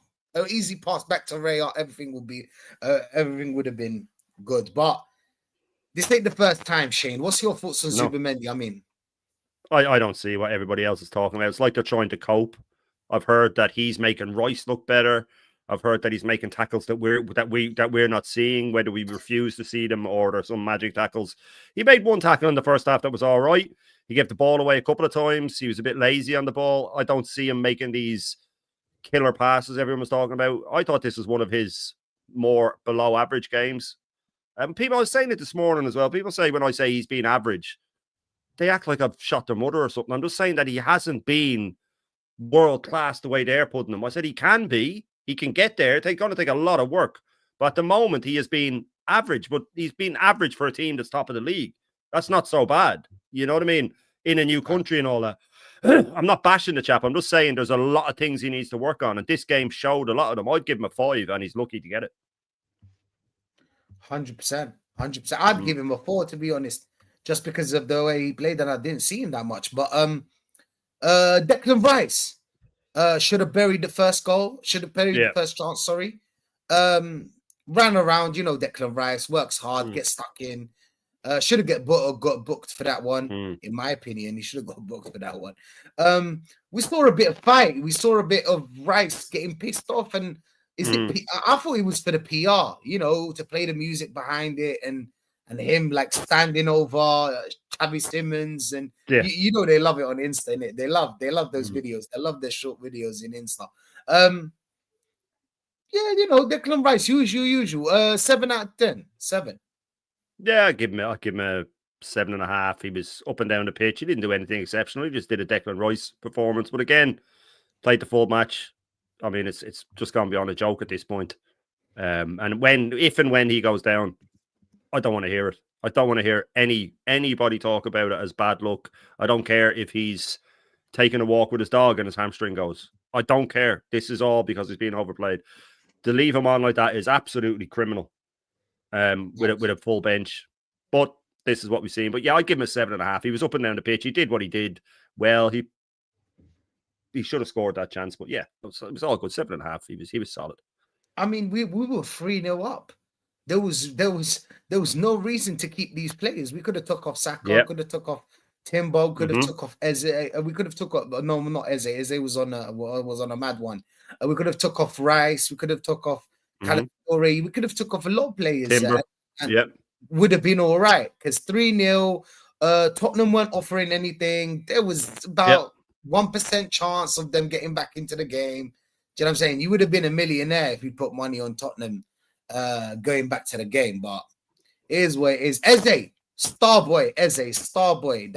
Easy pass back to Raya. Everything would have been good. But this ain't the first time, Shane. What's your thoughts on Zubimendi? I mean, I don't see what everybody else is talking about. It's like they're trying to cope. I've heard that he's making Rice look better. I've heard that he's making tackles that we're not seeing, whether we refuse to see them or there's some magic tackles. He made one tackle in the first half that was all right. He gave the ball away a couple of times. He was a bit lazy on the ball. I don't see him making these killer passes everyone was talking about. I thought this was one of his more below average games. People, I was saying it this morning as well. People say when I say he's been average, they act like I've shot their mother or something. I'm just saying that he hasn't been world class the way they're putting him. I said he can be. He can get there. It's going to take a lot of work. But at the moment, he has been average. But he's been average for a team that's top of the league. That's not so bad. You know what I mean? In a new country and all that. I'm not bashing the chap. I'm just saying there's a lot of things he needs to work on. And this game showed a lot of them. I'd give him a 5, and he's lucky to get it. 100%. I'd give him a 4, to be honest, just because of the way he played, and I didn't see him that much. But Declan Rice should have buried the first goal. Should have buried the first chance. Sorry. Ran around. You know, Declan Rice works hard, gets stuck in. Should have got booked for that one. In my opinion, he should have got booked for that one. We saw a bit of fight. We saw a bit of Rice getting pissed off, and I thought it was for the PR, you know, to play the music behind it, and him like standing over Xavi Simmons, and you know they love it on Insta, innit? They love those videos. They love their short videos in Insta. Yeah, you know, Declan Rice, usual. 7 out of 10. 7. Yeah, I'll give him a 7.5. He was up and down the pitch. He didn't do anything exceptional. He just did a Declan Rice performance. But again, played the full match. I mean, it's just gone beyond a joke at this point. And if and when he goes down, I don't want to hear it. I don't want to hear anybody talk about it as bad luck. I don't care if he's taking a walk with his dog and his hamstring goes. I don't care. This is all because he's being overplayed. To leave him on like that is absolutely criminal. With a full bench, but this is what we've seen. But yeah, I'd give him a 7.5. He was up and down the pitch. He did what he did well. He should have scored that chance, but yeah, it was all good. 7.5. He was solid. I mean, we were 3-0 up. There was no reason to keep these players. We could have took off Saka. Could have took off Timbo. Could have took off Eze. We could have took off not Eze. Eze was on a mad one. We could have took off Rice. We could have took off Calafiore. We could have took off a lot of players. And would have been all right, because 3-0. Tottenham weren't offering anything. There was about 1% chance of them getting back into the game. Do you know what I'm saying? You would have been a millionaire if you put money on Tottenham going back to the game. But it is what it is. Eze, Starboy.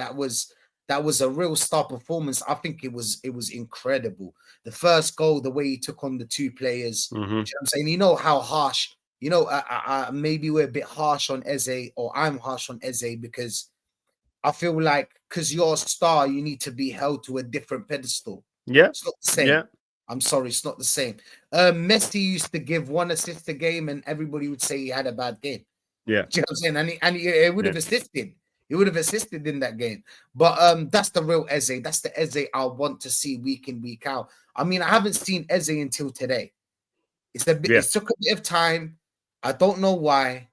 That was a real star performance. I think it was incredible. The first goal, the way he took on the two players. You know what I'm saying? You know how harsh, you know, maybe we're a bit harsh on Eze, or I'm harsh on Eze, because I feel like because you're a star, you need to be held to a different pedestal. Yeah. It's not the same. Yeah. I'm sorry, it's not the same. Messi used to give 1 assist a game, and everybody would say he had a bad game. Yeah. Do you know what I'm saying? And he would have assisted. He would have assisted in that game. But that's the real Eze. That's the Eze I want to see week in, week out. I mean, I haven't seen Eze until today. It's a bit. Yeah. It took a bit of time. I don't know why,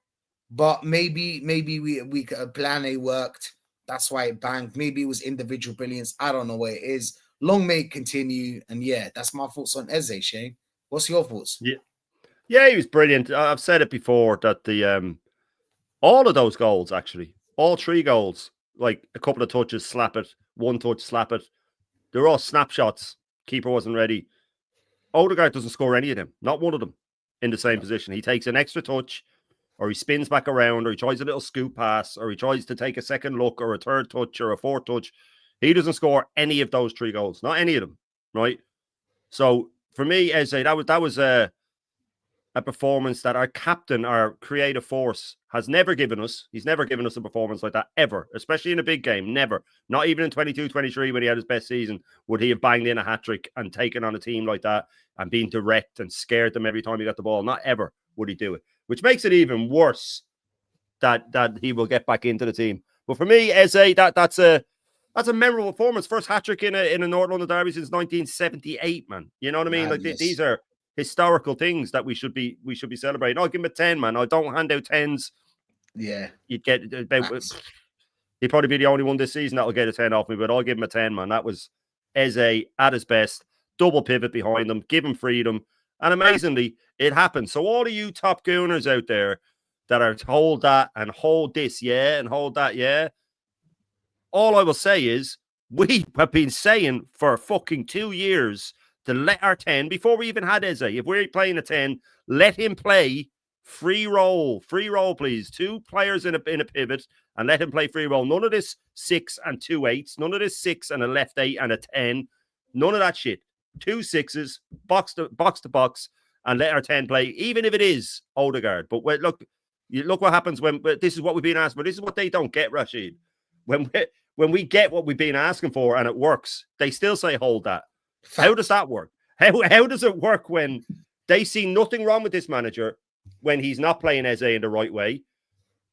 but maybe we plan A worked. That's why it banged. Maybe it was individual brilliance. I don't know what it is. Long may it continue. And yeah, that's my thoughts on Eze, Shane. What's your thoughts? Yeah, he was brilliant. I've said it before that the all of those goals, actually, all 3 goals, like a couple of touches, slap it, 1 touch, slap it. They're all snapshots. Keeper wasn't ready. Odegaard doesn't score any of them, not one of them, in the same position. He takes an extra touch, or he spins back around, or he tries a little scoop pass, or he tries to take a second look, or a third touch, or a 4th touch. He doesn't score any of those 3 goals, not any of them, right? So for me, Eze, that was a performance that our captain, our creative force, has never given us. He's never given us a performance like that, ever, especially in a big game. Never. Not even in 22-23 when he had his best season would he have banged in a hat-trick and taken on a team like that and been direct and scared them every time he got the ball. Not ever would he do it, which makes it even worse that he will get back into the team. But for me, Eze, that's a memorable performance. First hat-trick in a North London derby since 1978, man. You know what I mean? Like these are historical things that we should be celebrating. I'll give him a 10, man. I don't hand out 10s. Yeah. You'd get about, he'd probably be the only one this season that'll get a 10 off me, but I'll give him a 10, man. That was Eze at his best. Double pivot behind him, give him freedom. And amazingly, it happened. So all of you top gooners out there that are hold that and hold this, yeah, and hold that, yeah. All I will say is we have been saying for fucking 2 years to let our 10, before we even had Eze, if we're playing a 10, let him play free roll, please. 2 players in a pivot and let him play free roll. None of this 6 and 2 8s. None of this 6 and a left 8 and a 10. None of that shit. 2 6s, box to box, and let our 10 play, even if it is Odegaard. But look what happens when this is what we've been asked for. This is what they don't get, Rashid. When we get what we've been asking for and it works, they still say hold that. How does that work? How does it work when they see nothing wrong with this manager when he's not playing Eze in the right way?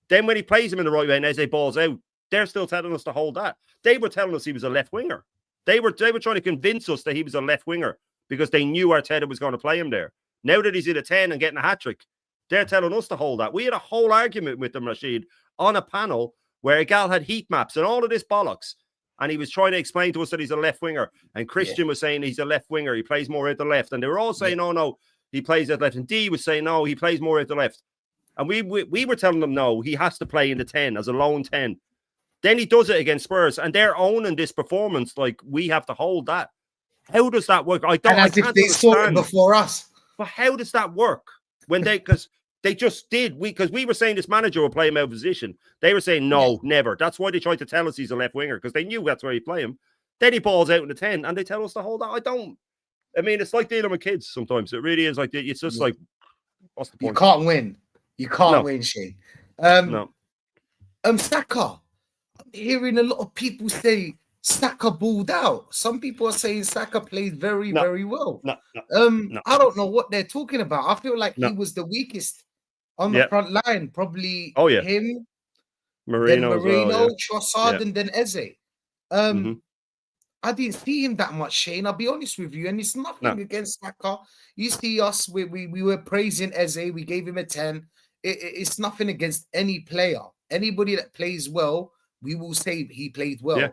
Then when he plays him in the right way and Eze balls out, they're still telling us to hold that. They were telling us he was a left winger. They were trying to convince us that he was a left winger because they knew Arteta was going to play him there. Now that he's in a 10 and getting a hat-trick, they're telling us to hold that. We had a whole argument with them, Rashid, on a panel where a gal had heat maps and all of this bollocks. And he was trying to explain to us that he's a left winger. And Christian was saying he's a left winger. He plays more at the left. And they were all saying, oh, no, he plays at left. And D was saying, no, he plays more at the left. And we were telling them, no, he has to play in the 10 as a lone 10. Then he does it against Spurs. And they're owning this performance like we have to hold that. How does that work? I can't if they saw it before us. But how does that work? When because they just did. Because we were saying this manager will play him out of position. They were saying, no, never. That's why they tried to tell us he's a left winger, because they knew that's where he'd play him. Then he balls out in the 10, and they tell us to hold that. I mean, it's like dealing with kids sometimes. It really is like, it's just like, what's the point? You can't win. You can't win, Shane. No. Saka. I'm hearing a lot of people say Saka balled out. Some people are saying Saka played very well. No. I don't know what they're talking about. I feel like he was the weakest on the front line. Probably him, Marino, Trossard, and then Eze. I didn't see him that much, Shane. I'll be honest with you. And it's nothing against Saka. You see us, we were praising Eze. We gave him a 10. It's nothing against any player. Anybody that plays well, we will say he played well.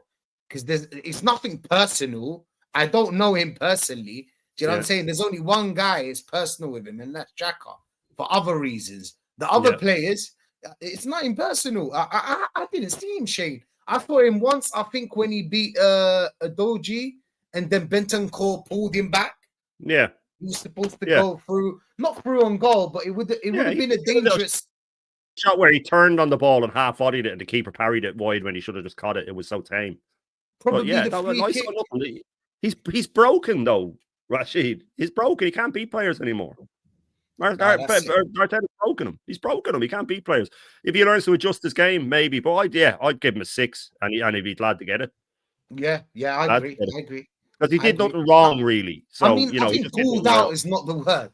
Because it's nothing personal. I don't know him personally. Do you know what I'm saying? There's only one guy is personal with him, and that's Xhaka, for other reasons. The other players, it's nothing personal. I didn't see him, Shane. I saw him once, I think, when he beat Adoji, and then Bentancur pulled him back. Yeah. He was supposed to go through, not through on goal, but it would have been a dangerous shot where he turned on the ball and half-bodied it, and the keeper parried it wide when he should have just caught it. It was so tame. Probably he's broken though, Rashid. He's broken. He can't beat players anymore. Arteta's broken him. He's broken him. He can't beat players. If he learns to adjust his game, maybe. But I'd give him a 6, and he'd be glad to get it. Yeah, I agree. Because he did nothing wrong, really. So, I mean, I think balled out is not the word.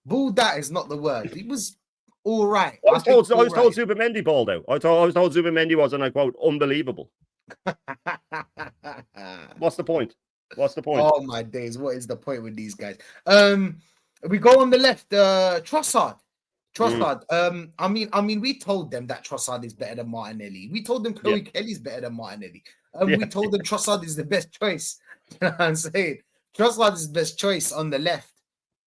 Balled out is not the word. He was all right. I was told Zubimendi balled out. I was told Zubimendi was, and I quote, unbelievable. What's the point? Oh my days! What is the point with these guys? We go on the left. Trossard. I mean, we told them that Trossard is better than Martinelli. We told them Chloe Kelly's better than Martinelli. We told them Trossard is the best choice. You know what I'm saying? Trossard is the best choice on the left.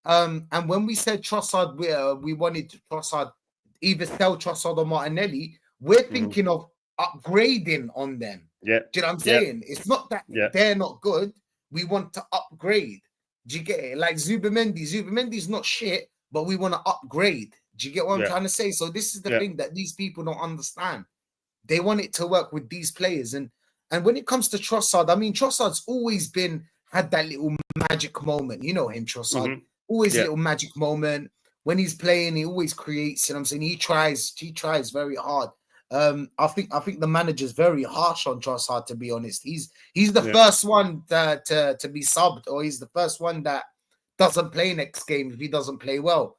And when we said Trossard, we wanted Trossard, either sell Trossard or Martinelli. We're thinking of upgrading on them. Yeah. Do you know what I'm saying? It's not that they're not good. We want to upgrade. Do you get it? Like Zubimendi's not shit, but we want to upgrade. Do you get what I'm trying to say? So this is the thing that these people don't understand. They want it to work with these players. And when it comes to Trossard, I mean, Trossard's always had that little magic moment. You know him, Trossard. Always a little magic moment. When he's playing, he always creates. You know what I'm saying? He tries very hard. I think the manager's very harsh on Trossard, to be honest. He's the first one to be subbed, or he's the first one that doesn't play next game if he doesn't play well.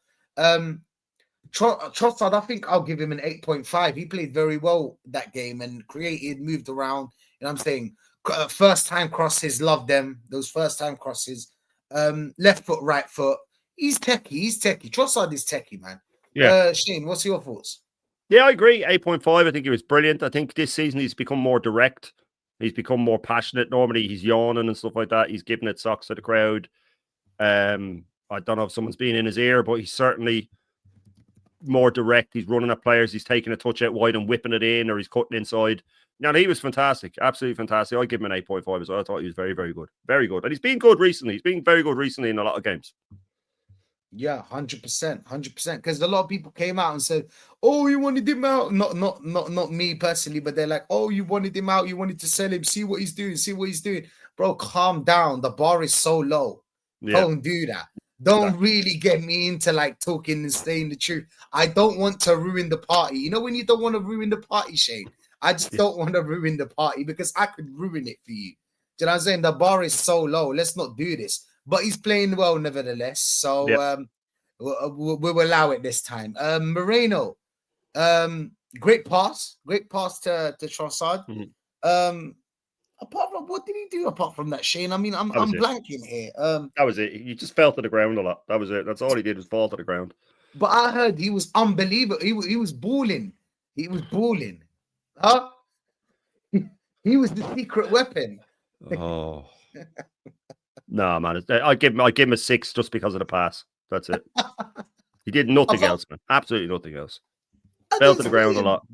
Trossard, I think I'll give him an 8.5. He played very well that game and created, moved around. You know what I'm saying? First time crosses, love them. Those first time crosses. Left foot, right foot. He's techie. Trossard is techie, man. Yeah. Shane, what's your thoughts? Yeah, I agree. 8.5. I think he was brilliant. I think this season he's become more direct. He's become more passionate. Normally he's yawning and stuff like that. He's giving it socks to the crowd. I don't know if someone's been in his ear, but he's certainly more direct. He's running at players. He's taking a touch out wide and whipping it in, or he's cutting inside. Now, he was fantastic. Absolutely fantastic. I'd give him an 8.5 as well. I thought he was very, very good. Very good. And he's been good recently. He's been very good recently in a lot of games. Yeah, 100%. Because a lot of people came out and said, "Oh, you wanted him out." Not me personally, but they're like, "Oh, you wanted him out. You wanted to sell him. See what he's doing. Bro, calm down. The bar is so low. Don't do that. Don't really get me into like talking and saying the truth. I don't want to ruin the party. You know when you don't want to ruin the party, Shane? I just don't want to ruin the party because I could ruin it for you. Do you know what I'm saying? The bar is so low. Let's not do this. But he's playing well nevertheless. So we'll allow it this time. Moreno, great pass to Trossard. Apart from what did he do apart from that, Shane? I mean, I'm blanking here. That was it. He just fell to the ground a lot. That was it. That's all he did was fall to the ground. But I heard he was unbelievable. He was balling. Huh? He was the secret weapon. Oh. No, man. I give him a 6 just because of the pass. That's it. He did nothing else, man. Absolutely nothing else. Fell to the ground a lot.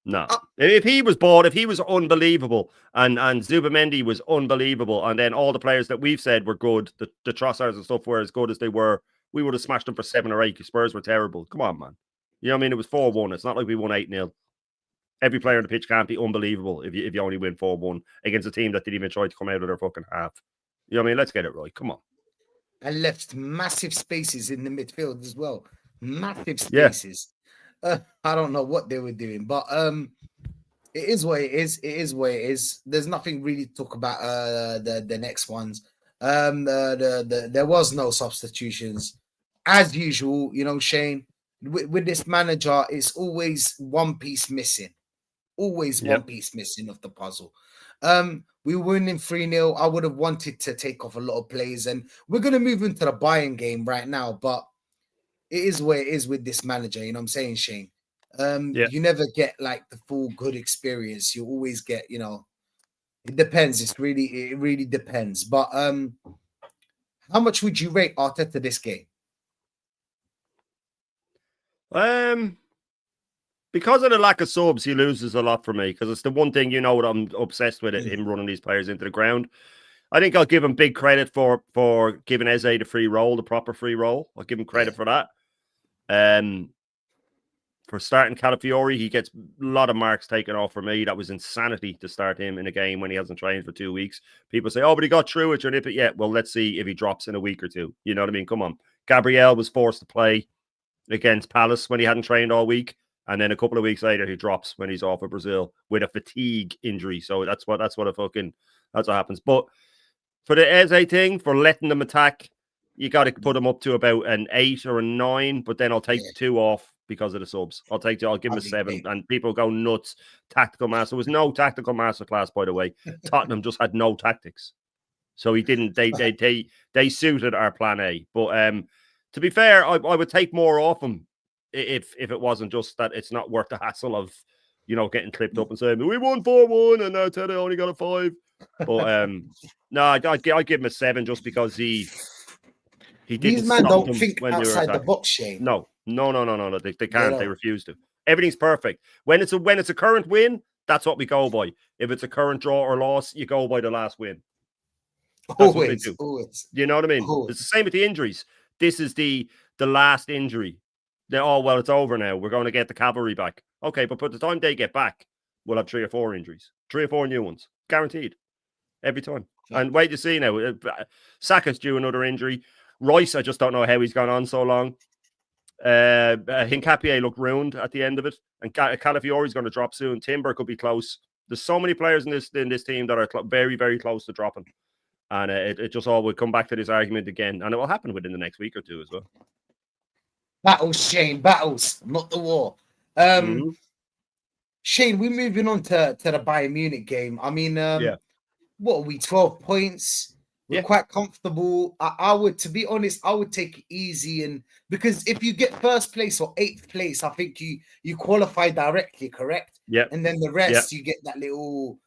No. If he was unbelievable, and Zubimendi was unbelievable, and then all the players that we've said were good, the Trossards and stuff were as good as they were, we would have smashed them for 7 or 8. Spurs were terrible. Come on, man. You know what I mean? It was 4-1. It's not like we won 8-0. Every player on the pitch can't be unbelievable if you only win 4-1 against a team that didn't even try to come out of their fucking half. You know what I mean? Let's get it right. Come on. And left massive spaces in the midfield as well. Massive spaces. Yeah. I don't know what they were doing, but it is what it is. It is what it is. There's nothing really to talk about the next ones. There was no substitutions. As usual, you know, Shane, with this manager, it's always one piece missing. Always one piece missing of the puzzle. We were winning 3-0. I would have wanted to take off a lot of plays, and we're going to move into the Bayern game right now, but it is where it is with this manager. You know what I'm saying, Shane? You never get like the full good experience. You always get, you know, it depends. It really depends. But how much would you rate Arteta this game? Because of the lack of subs, he loses a lot for me. Because it's the one thing, you know, what I'm obsessed with it, him running these players into the ground. I think I'll give him big credit for giving Eze the free role, the proper free role. I'll give him credit for that. For starting Calafiori, he gets a lot of marks taken off for me. That was insanity to start him in a game when he hasn't trained for 2 weeks. People say, "Oh, but he got through it." Yeah, well, let's see if he drops in a week or two. You know what I mean? Come on, Gabriel was forced to play against Palace when he hadn't trained all week. And then a couple of weeks later, he drops when he's off of Brazil with a fatigue injury. So that's what happens. But for the Eze thing, for letting them attack, you got to put them up to about an 8 or a 9. But then I'll take 2 off because of the subs. I'll give him a 7, and people go nuts. Tactical master. There was no tactical masterclass, by the way. Tottenham just had no tactics, so he didn't. They suited our plan A. But to be fair, I would take more off him if it wasn't just that it's not worth the hassle of, getting clipped up and saying we won 4-1 and now Teddy only got a 5. But no, I'd give him a 7 just because he didn't. These men don't think outside the box, Shane. No. They can't. They refuse to. Everything's perfect. When it's a current win, that's what we go by. If it's a current draw or loss, you go by the last win. That's what they do. Always. You know what I mean? Always. It's the same with the injuries. This is the last injury. Well, it's over now. We're going to get the cavalry back. Okay, but by the time they get back, we'll have 3 or 4 injuries. 3 or 4 new ones. Guaranteed. Every time. Yeah. And wait to see now. Saka's due another injury. Rice, I just don't know how he's gone on so long. Hincapié looked ruined at the end of it. And Calafiori's going to drop soon. Timber could be close. There's so many players in this team that are very, very close to dropping. And it just all would come back to this argument again. And it will happen within the next week or 2 as well. Battles, Shane. Battles, not the war. Shane, we're moving on to the Bayern Munich game. I mean, what are we, 12 points? We're quite comfortable. I would, to be honest, I would take it easy. And because if you get first place or 8th place, I think you qualify directly, correct? Yeah. And then the rest, you get that little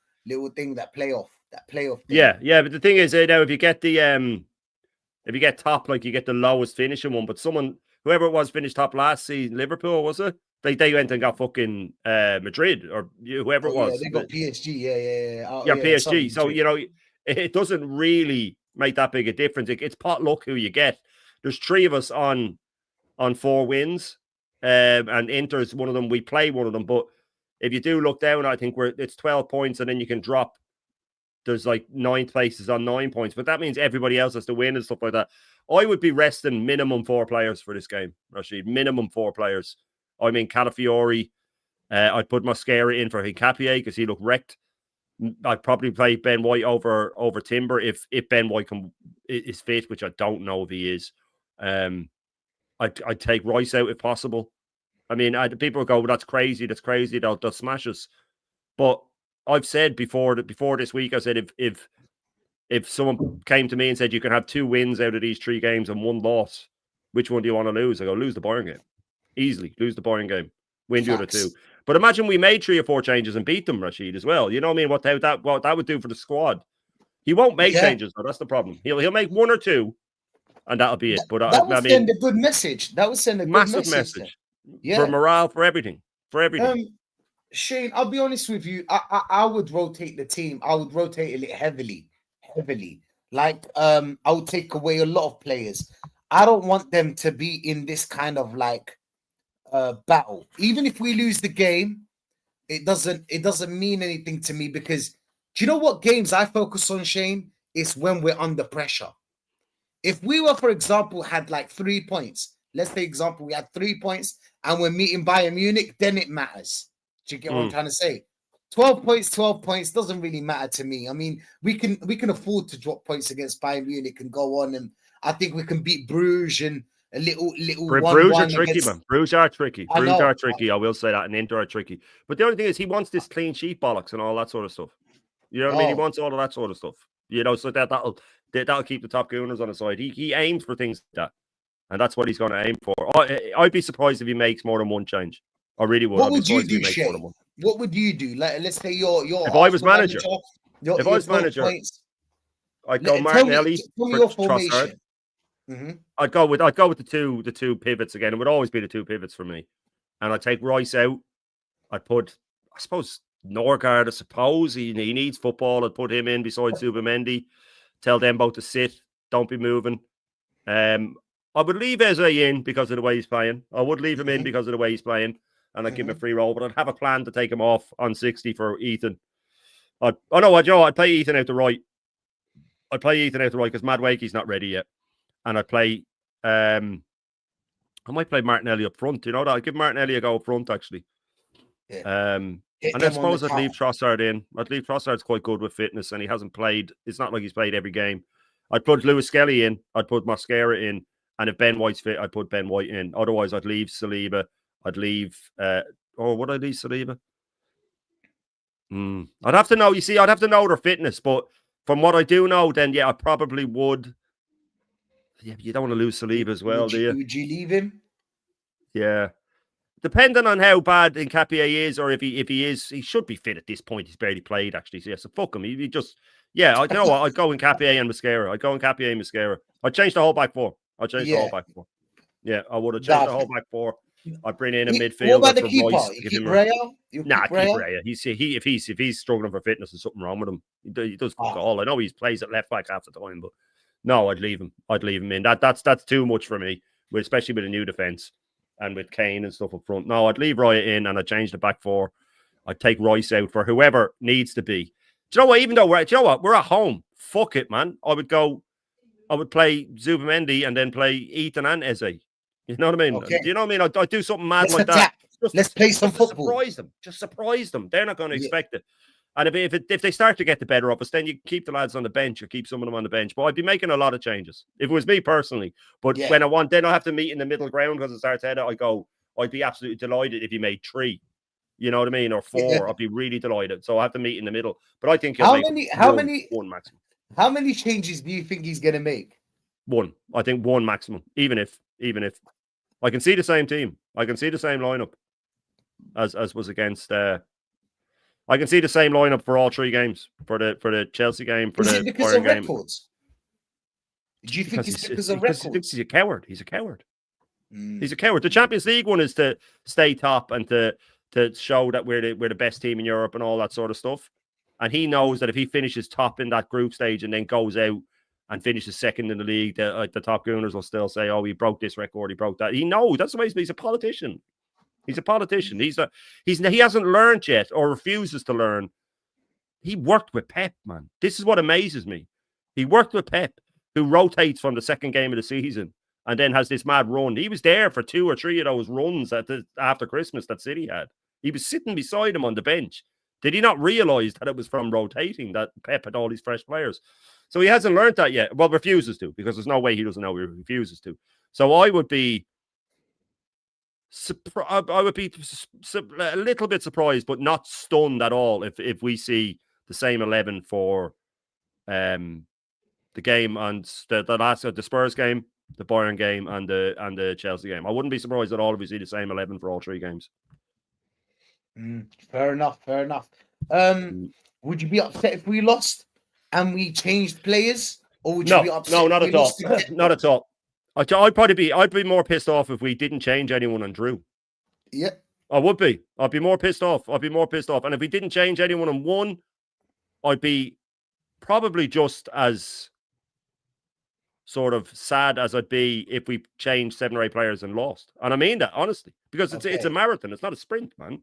thing, that playoff thing. Yeah. But the thing is, if you get if you get top, like you get the lowest finishing one, but whoever it was finished top last season, Liverpool, was it? They went and got fucking Madrid or whoever it was. Yeah, they got PSG. Yeah. PSG. So, it doesn't really make that big a difference. It's pot luck who you get. There's 3 of us on 4 wins, and Inter's one of them. We play one of them, but if you do look down, I think it's 12 points, and then you can drop. There's like 9 places on 9 points, but that means everybody else has to win and stuff like that. I would be resting minimum 4 players for this game, Rashid. Minimum 4 players. I mean, Calafiori. I'd put Mosquera in for Hincapié because he looked wrecked. I'd probably play Ben White over Timber if Ben White is fit, which I don't know if he is. I'd take Rice out if possible. I mean, people go, well, that's crazy. They'll smash us. But I've said before this week, I said if someone came to me and said you can have 2 wins out of these 3 games and 1 loss, which one do you want to lose? I go, lose the Bayern game. Easily. Lose the Bayern game. Win the other 2. But imagine we made 3 or 4 changes and beat them, Rashid, as well. You know what I mean? What that would do for the squad. He won't make changes, though. That's the problem. He'll make 1 or 2, and that'll be it. But that would send a good message. That would send a massive message. For morale, for everything. Shane, I'll be honest with you. I would rotate the team. I would rotate it heavily. Like, I would take away a lot of players. I don't want them to be in this kind of like battle. Even if we lose the game, it doesn't mean anything to me, because do you know what games I focus on, Shane? It's when we're under pressure. If we were, for example, had like 3 points, let's say example, we had 3 points and we're meeting Bayern Munich, then it matters. Do you get what I'm trying to say? 12 points doesn't really matter to me. I mean, we can afford to drop points against Bayern Munich and go on, and I think we can beat Bruges and a little. Bruges are tricky, man. Bruges are tricky. I will say that, and Inter are tricky. But the only thing is, he wants this clean sheet bollocks and all that sort of stuff. You know what I mean? He wants all of that sort of stuff. So that'll keep the top gooners on the side. He aims for things like that, and that's what he's going to aim for. I'd be surprised if he makes more than 1 change. I really would. What would you do, Shane? What would you do? Like, let's say you're if I was manager. If I was manager, I'd go Martinelli for Trossard. I'd go with the two pivots again. It would always be the 2 pivots for me, and I'd take Rice out. I'd put, I suppose, Norgard. I suppose he needs football. I'd put him in beside Zubimendi. Tell them both to sit. Don't be moving. I would leave Eze in because of the way he's playing. I would leave him in because of the way he's playing. And I'd give him a free roll, but I'd have a plan to take him off on 60 for Ethan. I'd play Ethan out the right. I'd play Ethan out the right because Madueke's not ready yet. And I'd play I might play Martinelli up front. You know that? I'd give Martinelli a go up front, actually. Yeah. Hit And I them on the suppose I'd leave counter. Trossard in. I'd leave Trossard's quite good with fitness, and he hasn't played. It's not like he's played every game. I'd put Lewis Skelly in. I'd put Mosquera in. And if Ben White's fit, I'd put Ben White in. Otherwise, I'd leave Saliba. I'd leave... would I leave Saliba? I'd have to know. You see, I'd have to know their fitness. But from what I do know, then, yeah, I probably would... Yeah, you don't want to lose Saliba as well, do you? Would you leave him? Yeah. Depending on how bad Nketiah is, or if he is, he should be fit at this point. He's barely played, actually. So, yeah, so fuck him. He just... Yeah, you know what? I'd go Nketiah and Mosquera. I'd change the whole back four. Yeah, I would have changed the whole back four. I'd bring in a midfielder. What about the keeper? You keep Raya? Keep Raya. If he's struggling for fitness, there's something wrong with him. He does fuck all. I know he plays at left back half the time, but no, I'd leave him. I'd leave him in. That's too much for me, especially with a new defense and with Kane and stuff up front. No, I'd leave Raya in and I'd change the back four. I'd take Rice out for whoever needs to be. Do you know what? Even though we're at home, fuck it, man. I would play Zubimendi and then play Ethan and Eze. You know what I mean? Okay. Do you know what I mean? I'd do something mad like that. Let's play some football. Just surprise them. They're not going to expect it. And if they start to get the better of us, then you keep the lads on the bench or keep some of them on the bench. But I'd be making a lot of changes if it was me personally. But when then I have to meet in the middle ground because it starts head out, I'd be absolutely delighted if you made 3. You know what I mean? Or 4. Yeah. I'd be really delighted. So I have to meet in the middle. But I think one maximum. How many changes do you think he's gonna make? 1. I think 1 maximum. Even if I can see the same team. I can see the same lineup as was against I can see the same lineup for all 3 games. For the Chelsea game, for the Bayern game. Records? Do you think it's because of records? He thinks he's a coward. He's a coward. He's a coward. The Champions League one is to stay top and to show that we're the best team in Europe and all that sort of stuff. And he knows that if he finishes top in that group stage and then goes out and finishes second in the league, the top Gooners will still say, "Oh, he broke this record, he broke that." He knows that's the way he's a politician. He's a politician. He hasn't learned yet or refuses to learn. He worked with Pep, man. This is what amazes me. He worked with Pep, who rotates from the second game of the season and then has this mad run. He was there for 2 or 3 of those runs after Christmas that City had. He was sitting beside him on the bench. Did he not realize that it was from rotating that Pep had all these fresh players? So he hasn't learned that yet. Well, refuses to, because there's no way he doesn't know he refuses to. So I would be a little bit surprised, but not stunned at all if we see the same 11 for the game and the Spurs game, the Bayern game, and the Chelsea game. I wouldn't be surprised at all if we see the same 11 for all 3 games. Fair enough. Would you be upset if we lost and we changed players, or would you be upset? No, not at all. Not at all. I'd be more pissed off if we didn't change anyone and drew. Yeah, I would be. I'd be more pissed off. And if we didn't change anyone and won, I'd be probably just as sort of sad as I'd be if we changed 7 or 8 players and lost. And I mean that honestly, because it's a marathon. It's not a sprint, man.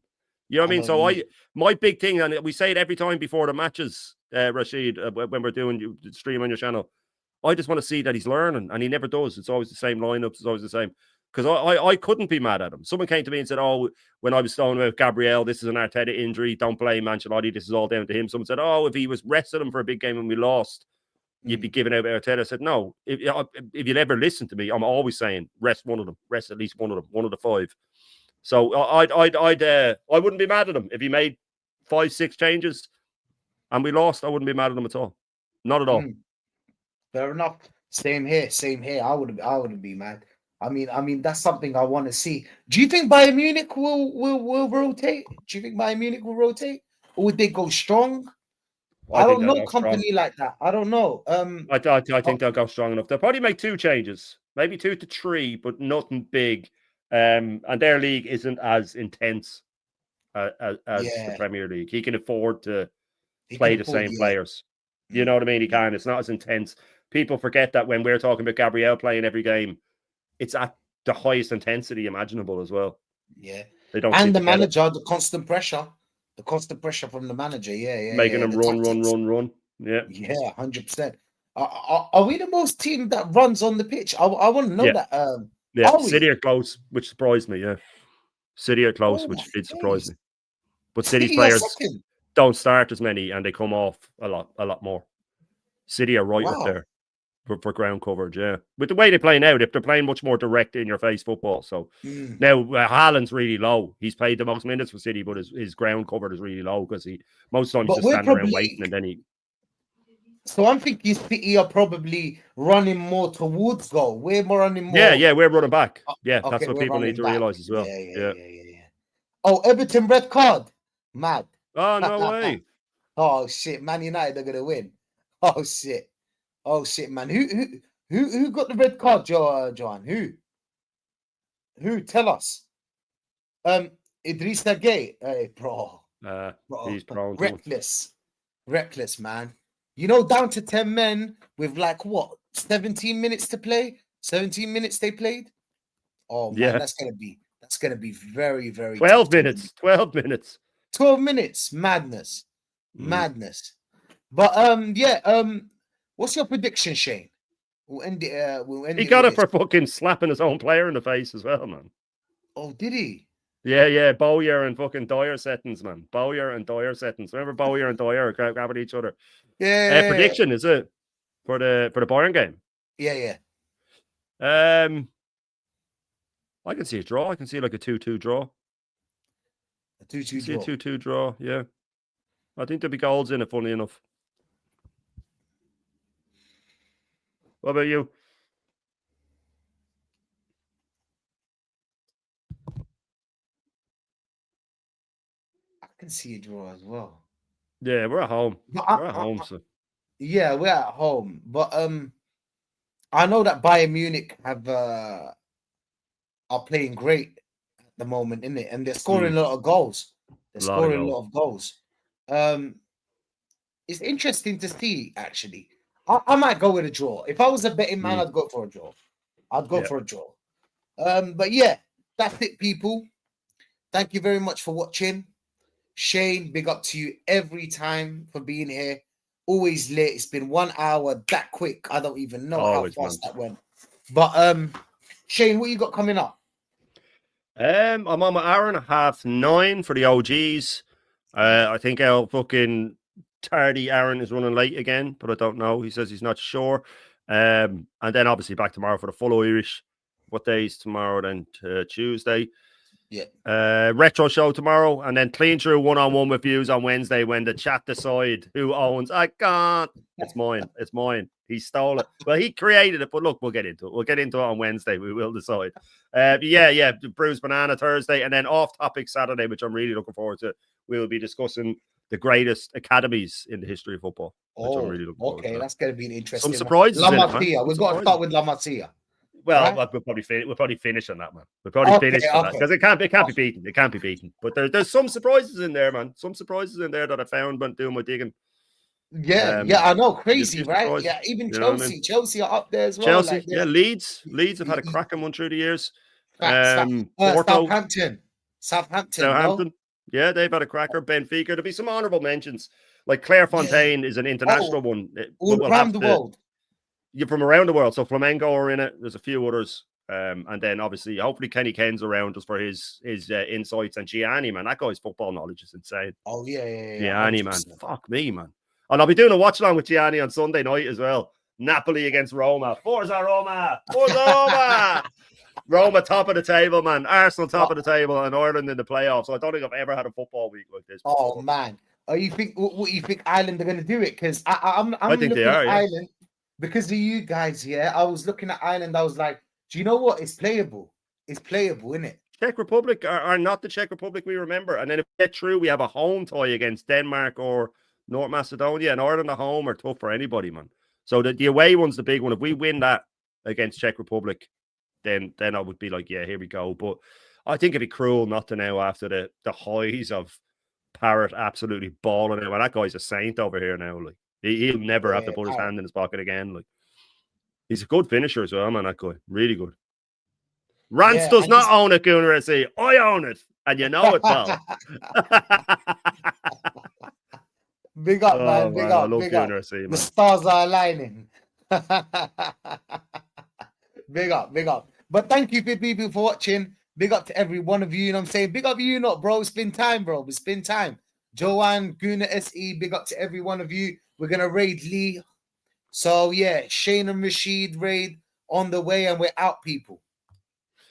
You know what I mean? So my big thing, and we say it every time before the matches, Rashid, when we're doing the stream on your channel, I just want to see that he's learning, and he never does. It's always the same lineups. It's always the same. Because I couldn't be mad at him. Someone came to me and said, "Oh, when I was talking about Gabriel, this is an Arteta injury. Don't blame Ancelotti. This is all down to him." Someone said, "Oh, if he was rested him for a big game and we lost, you'd be giving out Arteta." I said, "No. If you'd ever listen to me, I'm always saying rest one of them. Rest at least one of them. One of the 5." So I wouldn't be mad at him if he made 5, 6 changes and we lost. I wouldn't be mad at him at all. Not at all. Fair enough. Same here. I wouldn't be mad. I mean that's something I want to see. Do you think Bayern Munich will rotate? Do you think Bayern Munich will rotate, or would they go strong? I don't know company strong like that. I don't know. I think they'll go strong enough. They'll probably make 2 changes, maybe 2 to 3, but nothing big. And their league isn't as intense as the Premier League. He can afford to play the same players. You know what I mean? He can. It's not as intense. People forget that when we're talking about Gabriel playing every game, it's at the highest intensity imaginable as well. Yeah. They don't. And the manager, the constant pressure from the manager. Yeah. Making them run. Yeah. Yeah, 100%. Are we the most team that runs on the pitch? I want to know Yeah. that. Yeah, Are we? City are close, which surprised me. Yeah, City are close, Oh, which my did surprise days. me. But City's City are players second. don't start as many, and they come off a lot more. City are right up Wow. there for ground coverage. Yeah, with the way they play now, they're playing much more direct in your face football. So Mm. now Haaland's really low. He's played the most minutes for City, but his ground covered is really low because he most times But just we're standing around probably. waiting, and then he. So I'm thinking City are probably running more towards goal. We're more running more. Yeah, we're running back. Yeah, Okay, that's what we're people need running to back. realize as well. Yeah. Oh, Everton red card. Mad. Oh, no way. Oh shit, Man United are gonna win. Oh shit, man. Who got the red card, Johan? Who? Tell us. Idrissa Gueye. Hey, bro. He's prone to it. Reckless, man. You know, down to 10 men with like what 17 minutes to play. 17 minutes they played. Oh man, Yeah. that's gonna be very, very 12 tough to win. minutes. 12 minutes. 12 minutes. Madness. But what's your prediction, Shane? We'll end it. He got with it for this. fucking slapping his own player in the face as well, man. Oh, did he? Yeah. Bowyer and fucking Dyer settings, man. Bowyer and Dyer settings. Remember Bowyer and Dyer grabbing each other? Yeah. Prediction, is it? For the Bayern game? Yeah. I can see a draw. I can see like a 2-2 draw. A 2-2 See a draw. 2-2 draw, yeah. I think there'll be goals in it, funny enough. What about you? I can see a draw as well. Yeah, we're at home. But We're at home, so. Yeah, we're at home. But I know that Bayern Munich are playing great at the moment, isn't it? And they're scoring a lot of goals. It's interesting to see, actually. I might go with a draw. If I was a betting man, I'd go for a draw. For a draw. But yeah, that's it, people. Thank you very much for watching. Shane, big up to you every time for being here. Always late. It's been 1 hour that quick. I don't even know how fast that went. But Shane, what you got coming up? I'm on my hour and a half, 9 for the OGs. I think our fucking tardy Aaron is running late again, but I don't know. He says he's not sure. And then obviously back tomorrow for the full Irish. What day is tomorrow then? Tuesday. Yeah. Retro show tomorrow, and then clean through one-on-one with views on Wednesday when the chat decide who owns. I can't. It's mine. He stole it. Well, he created it, but look, we'll get into it. We'll get into it on Wednesday. We will decide. Bruised Banana Thursday, and then off topic Saturday, which I'm really looking forward to. We'll be discussing the greatest academies in the history of football. Which I'm really looking forward to. That's going to be an interesting. Some surprises. La Masia. We've got to start with La Masia. Well, right? we'll probably finish on that, man. We'll probably finish on that because it can't be beaten. It can't be beaten. But there's some surprises in there, man. Some surprises in there that I found when doing my digging. Yeah, I know, crazy, right? Yeah, even Chelsea are up there as well. Chelsea, Leeds have had a cracking one through the years. Southampton. No? Yeah, they've had a cracker. Benfica. There'll be some honourable mentions. Like Clairefontaine is an international one. All around the world. You're from around the world. So Flamengo are in it. There's a few others. And then obviously, hopefully Kenny Ken's around just for his insights. And Gianni, man, that guy's football knowledge is insane. Oh, yeah. Gianni, 100%. Man. Fuck me, man. And I'll be doing a watch along with Gianni on Sunday night as well. Napoli against Roma. Forza Roma. Roma top of the table, man. Arsenal top of the table, and Ireland in the playoffs. So I don't think I've ever had a football week like this before. Oh, man. What you think Ireland are going to do it? Because I'm think they are, Ireland. Because of you guys, I was looking at Ireland. I was like, do you know what? It's playable. It's playable, isn't it? Czech Republic are not the Czech Republic we remember. And then if we get through, we have a home tie against Denmark or North Macedonia. And Ireland at home are tough for anybody, man. So the away one's the big one. If we win that against Czech Republic, then I would be like, yeah, here we go. But I think it'd be cruel not to now after the highs of Parrott absolutely balling it. Well, that guy's a saint over here now, like. He'll never have to put his hand in his pocket again. Like, he's a good finisher as well, man. That guy, really good. Rance does not own it, Gunnar SE. I own it, and you know it, pal. Big up, man. Big up. SE, man. The stars are aligning. Big up, big up. But thank you for people for watching. Big up to every one of you. You know what I'm saying? Big up you not, bro. It's been time, bro. It's been time. Joanne, Guna SE, big up to every one of you. We're gonna raid Lee. So yeah, Shane and Rashid raid on the way, and we're out, people.